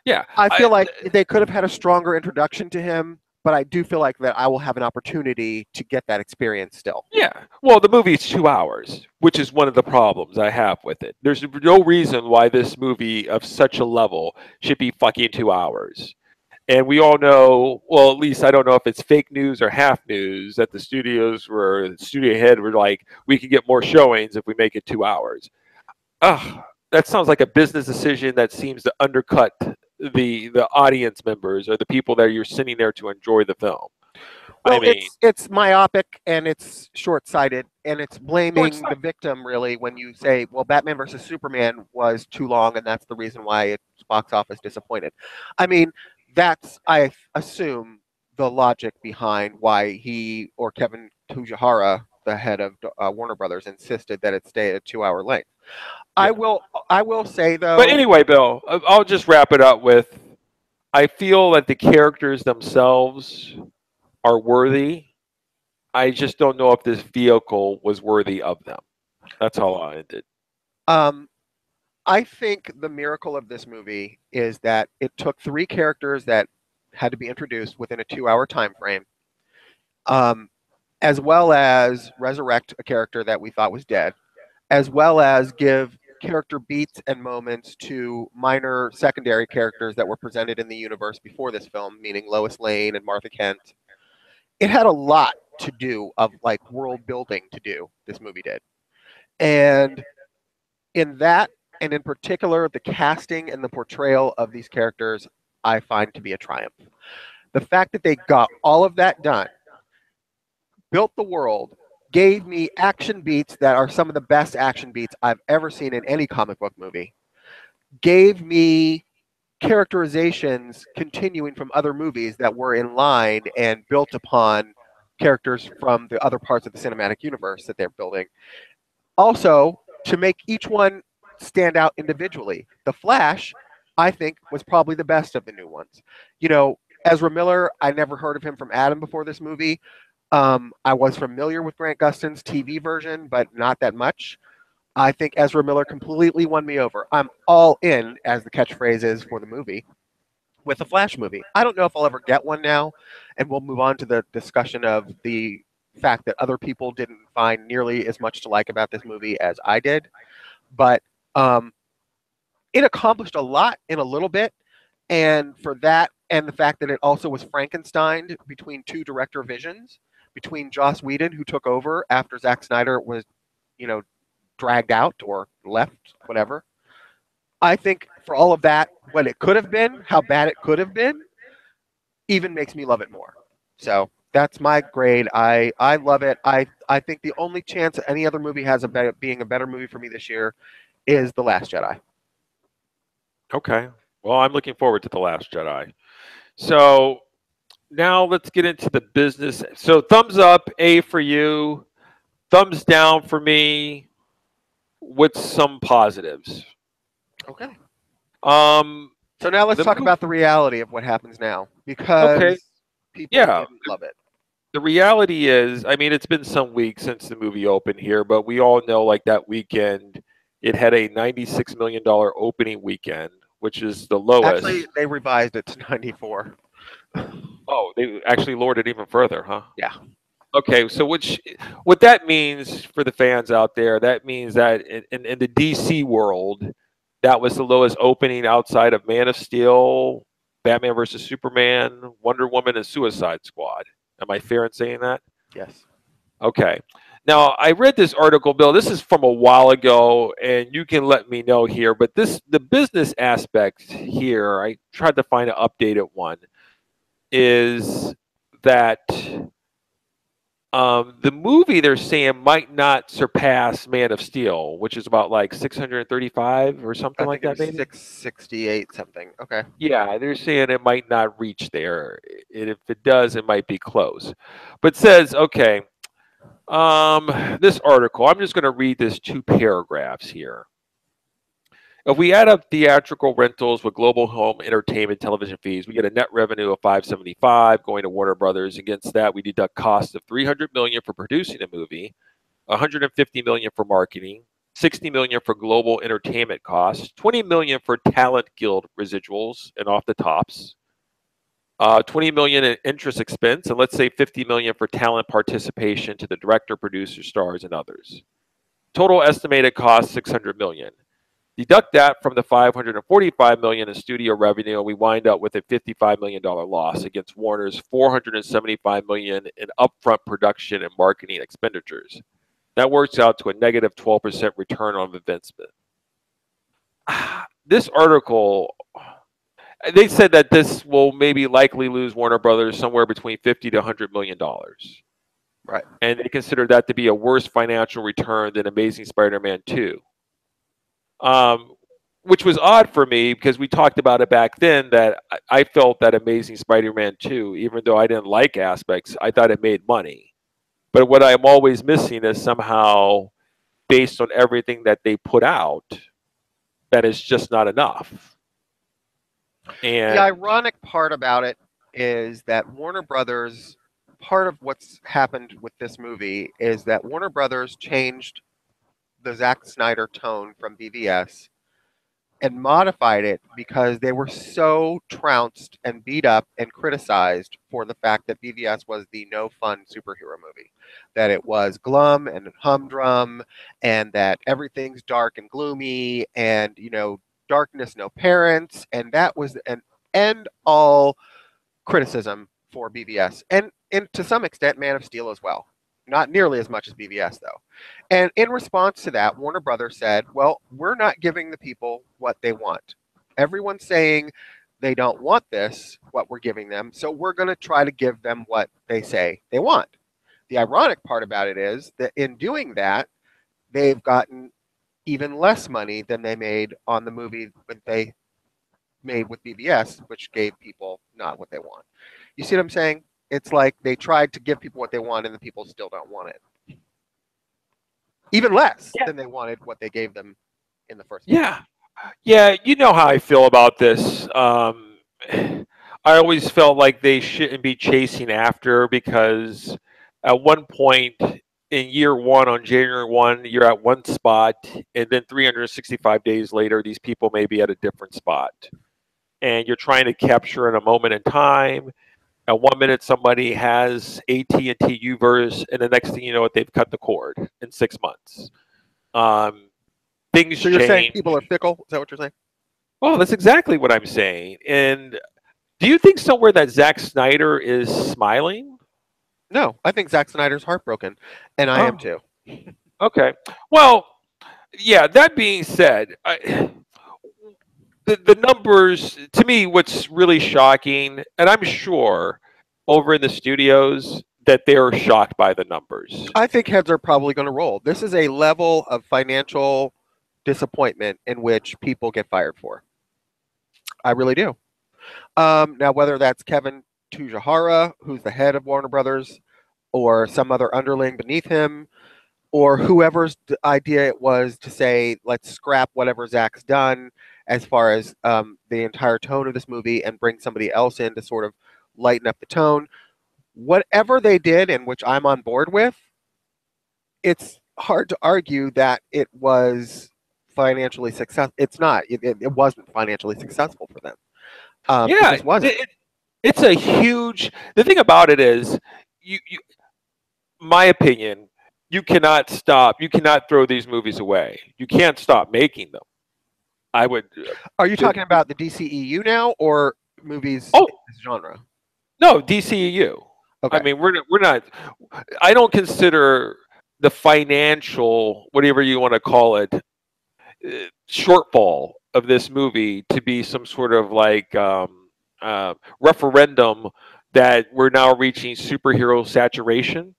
Yeah, I feel like they could have had a stronger introduction to him, but I do feel like that I will have an opportunity to get that experience still. yeah. Well, the movie's 2 hours, which is one of the problems I have with it. There's no reason why this movie of such a level should be fucking 2 hours. And we all know, well, at least I don't know if it's fake news or half news that the studio head were like, we can get more showings if we make it 2 hours. Ugh, that sounds like a business decision that seems to undercut the audience members or the people that you're sitting there to enjoy the film. I Well, mean, it's myopic and it's short-sighted and it's short blaming the sight. victim really when you say, well, Batman versus Superman was too long and that's the reason why it's box office disappointed. I mean, that's, I assume, the logic behind why he or Kevin Tujihara, the head of Warner Brothers, insisted that it stay at a 2 hour length. I Yeah. will I will say But though, anyway, Bill, I'll just wrap it up with I feel that the characters themselves are worthy. I just don't know if this vehicle was worthy of them. That's how I ended. um, I think the miracle of this movie is that it took three characters that had to be introduced within a 2 hour time frame, um, as well as resurrect a character that we thought was dead, as well as give character beats and moments to minor secondary characters that were presented in the universe before this film, meaning Lois Lane and Martha Kent. It had a lot to do of like world building to do. This movie did, and in that, and in particular, the casting and the portrayal of these characters, I find to be a triumph. The fact that they got all of that done, built the world, gave me action beats that are some of the best action beats I've ever seen in any comic book movie, gave me characterizations continuing from other movies that were in line and built upon characters from the other parts of the cinematic universe that they're building. Also, to make each one stand out individually. The Flash, I think, was probably the best of the new ones. You know, Ezra Miller, I never heard of him from Adam before this movie. I was familiar with Grant Gustin's TV version, but not that much. I think Ezra Miller completely won me over. I'm all in, as the catchphrase is for the movie, with the Flash movie. I don't know if I'll ever get one now, and we'll move on to the discussion of the fact that other people didn't find nearly as much to like about this movie as I did. But um, it accomplished a lot in a little bit, and for that, and the fact that it also was Frankenstein between two director visions, between Joss Whedon, who took over after Zack Snyder was, you know, dragged out or left, whatever. I think for all of that, what it could have been, how bad it could have been, even makes me love it more. So that's my grade. I love it. I think the only chance any other movie has of being a better movie for me this year is The Last Jedi. Okay. Well, I'm looking forward to The Last Jedi. So now let's get into the business. So thumbs up, A for you. Thumbs down for me with some positives. Okay. Um, So now let's the talk move. about the reality of what happens now Okay. because people Yeah. didn't love it. The reality is, I mean, it's been some weeks since the movie opened here, but we all know like that weekend, it had a $96 million opening weekend, which is the Actually, lowest. they revised it to 94. Oh, they actually lowered it even further, huh? Yeah. Okay, so what that means for the fans out there, that means that in the DC world, that was the lowest opening outside of Man of Steel, Batman versus Superman, Wonder Woman, and Suicide Squad. Am I fair in saying that? Yes. Okay. Now I read this article, Bill. This is from a while ago, and you can let me know here. But the business aspect here, I tried to find an updated one, is that the movie they're saying might not surpass Man of Steel, which is about like 635 or something I like think it that, was maybe. 668 something. Okay. Yeah, they're saying it might not reach there. And if it does, it might be close. But it says, okay, this article, I'm just going to read this two paragraphs here. If we add up theatrical rentals with global home entertainment television fees, we get a net revenue of 575 going to Warner Brothers. Against that, we deduct costs of 300 million for producing a movie, 150 million for marketing, 60 million for global entertainment costs, 20 million for talent guild residuals and off the tops, 20 million in interest expense, and let's say 50 million for talent participation to the director, producer, stars, and others. Total estimated cost 600 million. Deduct that from the 545 million in studio revenue, and we wind up with a $55 million loss against Warner's 475 million in upfront production and marketing expenditures. That works out to a negative 12% return on investment. This article, they said that this will maybe likely lose Warner Brothers somewhere between 50 to $100 million. Right. And they consider that to be a worse financial return than Amazing Spider-Man 2. Um, which was odd for me because we talked about it back then that I felt that Amazing Spider-Man 2, even though I didn't like aspects, I thought it made money. But what I'm always missing is somehow, based on everything that they put out, that is just not enough. The And ironic part about it is that Warner Brothers, part of what's happened with this movie is that Warner Brothers changed the Zack Snyder tone from BVS and modified it because they were so trounced and beat up and criticized for the fact that BVS was the no fun superhero movie. That it was glum and humdrum, and that everything's dark and gloomy, and, darkness, no parents. And that was an end all criticism for BVS. And to some extent, Man of Steel as well. Not nearly as much as BVS, though. And in response to that, Warner Brothers said, well, we're not giving the people what they want. Everyone's saying they don't want this, what we're giving them, so we're going to try to give them what they say they want. The ironic part about it is that in doing that, they've gotten even less money than they made on the movie that they made with BVS, which gave people not what they want. You see what I'm saying? It's like they tried to give people what they want and the people still don't want it. Even less yeah, than they wanted what they gave them in the first place. yeah, yeah, you know how I feel about this. I always felt like they shouldn't be chasing after because at one point in year one, on January 1, you're at one spot, and then 365 days later, these people may be at a different spot. And you're trying to capture in a moment in time. At 1 minute, somebody has AT&T Uverse, and the next thing you know, they've cut the cord in 6 months. Um, Things So you're saying change. people are fickle? Is that what you're saying? Well, that's exactly what I'm saying. And do you think somewhere that Zack Snyder is smiling? No, I think Zack Snyder's heartbroken, and I am Oh, too. okay. Well, yeah. That being said, the numbers to me, what's really shocking, and I'm sure over in the studios that they are shocked by the numbers. I think heads are probably going to roll. This is a level of financial disappointment in which people get fired for. I really do. Now, whether that's Kevin Tujahara, who's the head of Warner Brothers, or some other underling beneath him, or whoever's idea it was to say, let's scrap whatever Zach's done as far as the entire tone of this movie and bring somebody else in to sort of lighten up the tone. Whatever they did, and which I'm on board with, it's hard to argue that it was financially successful. It's not. It wasn't financially successful for them. It Yeah, just wasn't. it's a huge. The thing about it is, you my opinion, you cannot stop. You cannot throw these movies away. You can't stop making them. I would. Are you talking about the DCEU now or movies Oh in this genre? no, DCEU. I Okay. mean, we're not. I don't consider the financial, whatever you want to call it, shortfall of this movie to be some sort of like referendum that we're now reaching superhero saturation.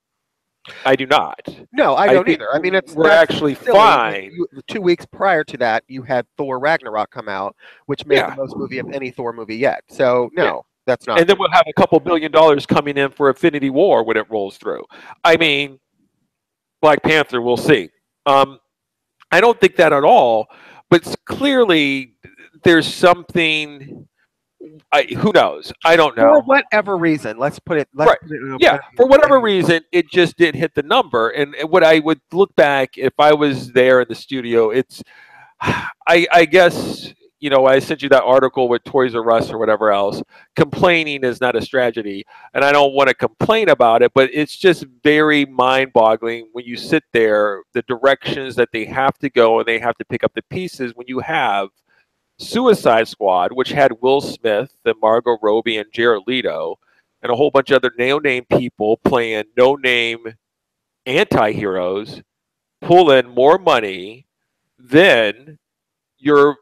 I do not. No, I I don't think either. I mean, we're that's actually silly. fine. 2 weeks prior to that, you had Thor Ragnarok come out, which made the Yeah, most movie of any Thor movie yet. So yeah. no, that's not And then true. we'll have a couple $1 billion coming in for Infinity War when it rolls through. I mean, Black Panther, we'll see. Um, I don't think that at all. But clearly, there's something. Who knows? I don't For know. whatever reason, let's put it. Let's Right. put it in Yeah. For whatever reason, it just didn't hit the number. And what I would look back if I was there in the studio, it's, I guess, I sent you that article with Toys R Us or whatever else. Complaining is not a strategy. And I don't want to complain about it, but it's just very mind boggling when you sit there, the directions that they have to go and they have to pick up the pieces when you have Suicide Squad, which had Will Smith and Margot Robbie and Jared Leto and a whole bunch of other no-name people playing no-name anti-heroes, pull in more money than your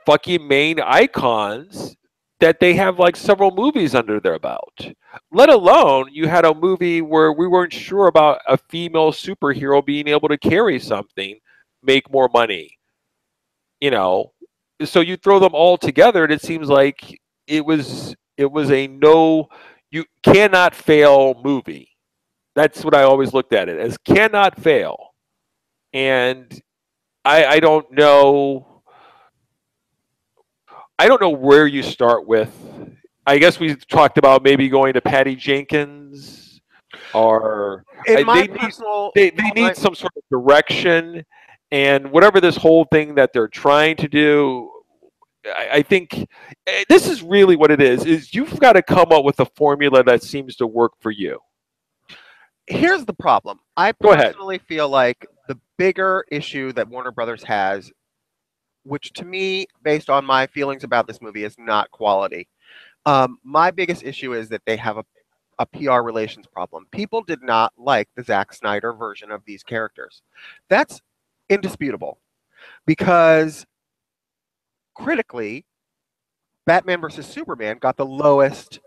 fucking main icons that they have like several movies under their belt. Let alone you had a movie where we weren't sure about a female superhero being able to carry something, make more money. You know, so you throw them all together, and it seems like it was a no, you cannot fail movie. That's what I always looked at it as, cannot fail. And I don't know. I don't know where you start with. I guess we talked about maybe going to Patty Jenkins, or In my they need personal, they need some sort of direction, and whatever this whole thing that they're trying to do. I think this is really what it is you've got to come up with a formula that seems to work for you. here's the problem. I Go ahead. personally feel like the bigger issue that Warner Brothers has, which to me, based on my feelings about this movie, is not quality. My biggest issue is that they have a PR relations problem. People did not like the Zack Snyder version of these characters. That's indisputable because critically, Batman versus Superman got the lowest,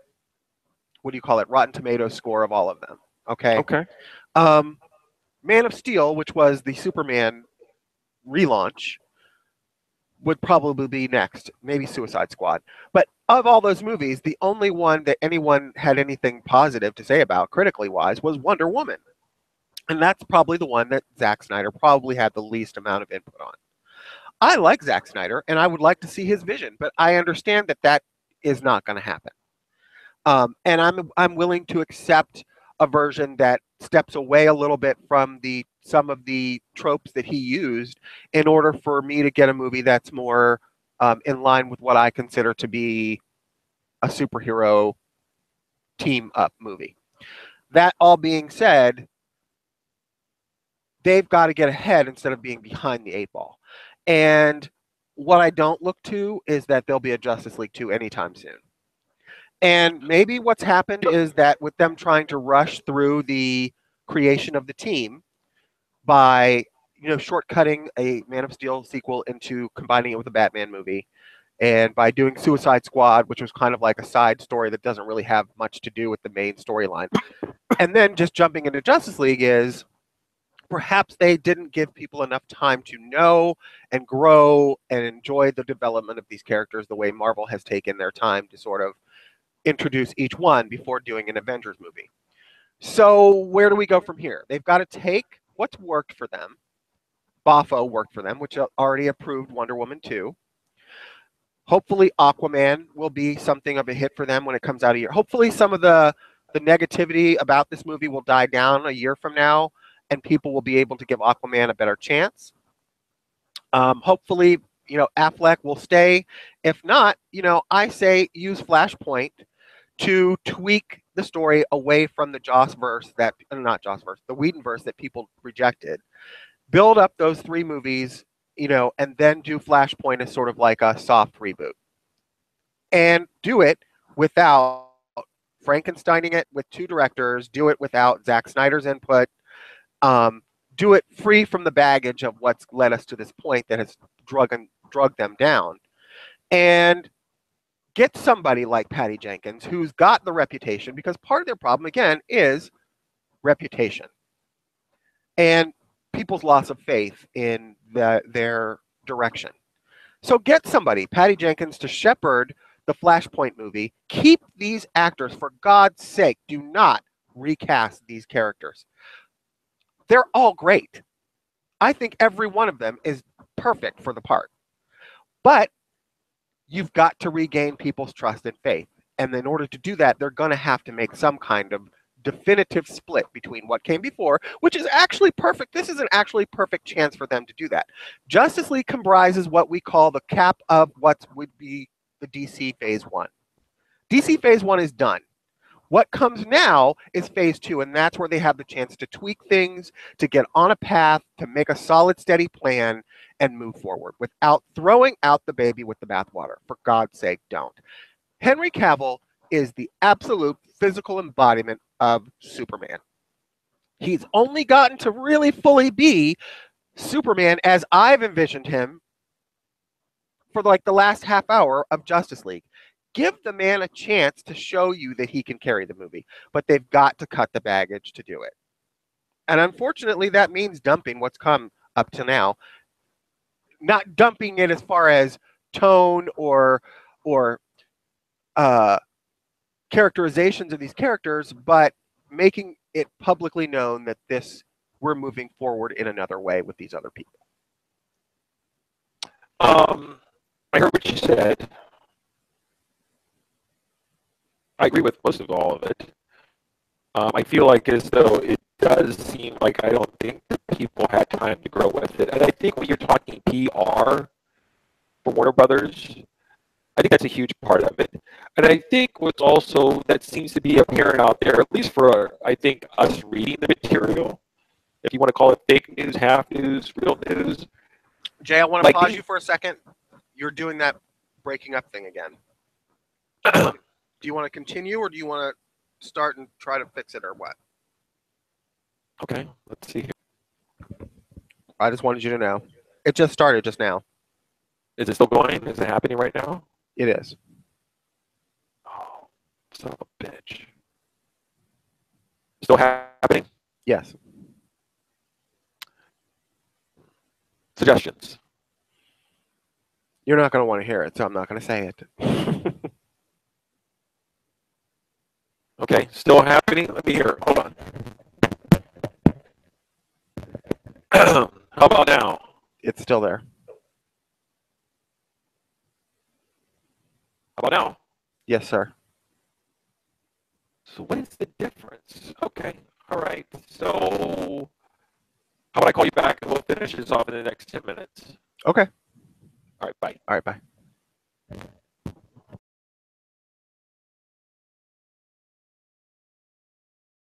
what do you call it, Rotten Tomatoes score of all of them. Okay. Okay. Man of Steel, which was the Superman relaunch, would probably be next, maybe Suicide Squad. But of all those movies, the only one that anyone had anything positive to say about, critically wise, was Wonder Woman. And that's probably the one that Zack Snyder probably had the least amount of input on. I like Zack Snyder, and I would like to see his vision, but I understand that that is not going to happen. And I'm willing to accept a version that steps away a little bit from some of the tropes that he used in order for me to get a movie that's more in line with what I consider to be a superhero team up movie. That all being said, they've got to get ahead instead of being behind the eight ball. And what I don't look to is that there'll be a Justice League 2 anytime soon. And maybe what's happened is that with them trying to rush through the creation of the team by, shortcutting a Man of Steel sequel into combining it with a Batman movie, and by doing Suicide Squad, which was kind of like a side story that doesn't really have much to do with the main storyline, and then just jumping into Justice League, is perhaps they didn't give people enough time to know and grow and enjoy the development of these characters the way Marvel has taken their time to sort of introduce each one before doing an Avengers movie. So where do we go from here? They've got to take what's worked for them. Bafo worked for them, which already approved Wonder Woman 2. Hopefully Aquaman will be something of a hit for them when it comes out a year. Hopefully some of the negativity about this movie will die down a year from now, and people will be able to give Aquaman a better chance. Hopefully, Affleck will stay. If not, I say use Flashpoint to tweak the story away from the Jossverse the Whedonverse that people rejected. Build up those 3 movies, and then do Flashpoint as sort of like a soft reboot. And do it without Frankensteining it with 2 directors, do it without Zack Snyder's input, do it free from the baggage of what's led us to this point that has drugged them down. And get somebody like Patty Jenkins, who's got the reputation, because part of their problem, again, is reputation and people's loss of faith in their direction. So get somebody, Patty Jenkins, to shepherd the Flashpoint movie. Keep these actors, for God's sake, do not recast these characters. They're all great. I think every one of them is perfect for the part. But you've got to regain people's trust and faith. And in order to do that, they're going to have to make some kind of definitive split between what came before, which is actually perfect. This is an actually perfect chance for them to do that. Justice League comprises what we call the cap of what would be the DC Phase 1. DC Phase 1 is done. What comes now is Phase 2, and that's where they have the chance to tweak things, to get on a path, to make a solid, steady plan, and move forward without throwing out the baby with the bathwater. For God's sake, don't. Henry Cavill is the absolute physical embodiment of Superman. He's only gotten to really fully be Superman as I've envisioned him for like the last half hour of Justice League. Give the man a chance to show you that he can carry the movie, but they've got to cut the baggage to do it. And unfortunately, that means dumping what's come up to now. Not dumping it as far as tone or uh, characterizations of these characters, but making it publicly known that we're moving forward in another way with these other people. I heard what you said. I agree with most of all of it. I feel like as though it does seem like I don't think the people had time to grow with it. And I think when you're talking PR for Warner Brothers, I think that's a huge part of it. And I think what's also that seems to be apparent out there, at least for I think us reading the material, if you want to call it fake news, half news, real news. Jay, I want to pause you for a second. You're doing that breaking up thing again. Do you want to continue, or do you want to start and try to fix it, or what? Okay, let's see here. I just wanted you to know. It just started just now. Is it still going? Is it happening right now? It is. Oh, son of a bitch. Still happening? Yes. Suggestions. You're not going to want to hear it, so I'm not going to say it. Okay, still happening? Let me hear it. Hold on. How about now? It's still there. How about now? Yes, sir. So what is the difference? Okay, all right. So how about I call you back and we'll finish this off in the next 10 minutes? Okay. All right, bye. All right, bye.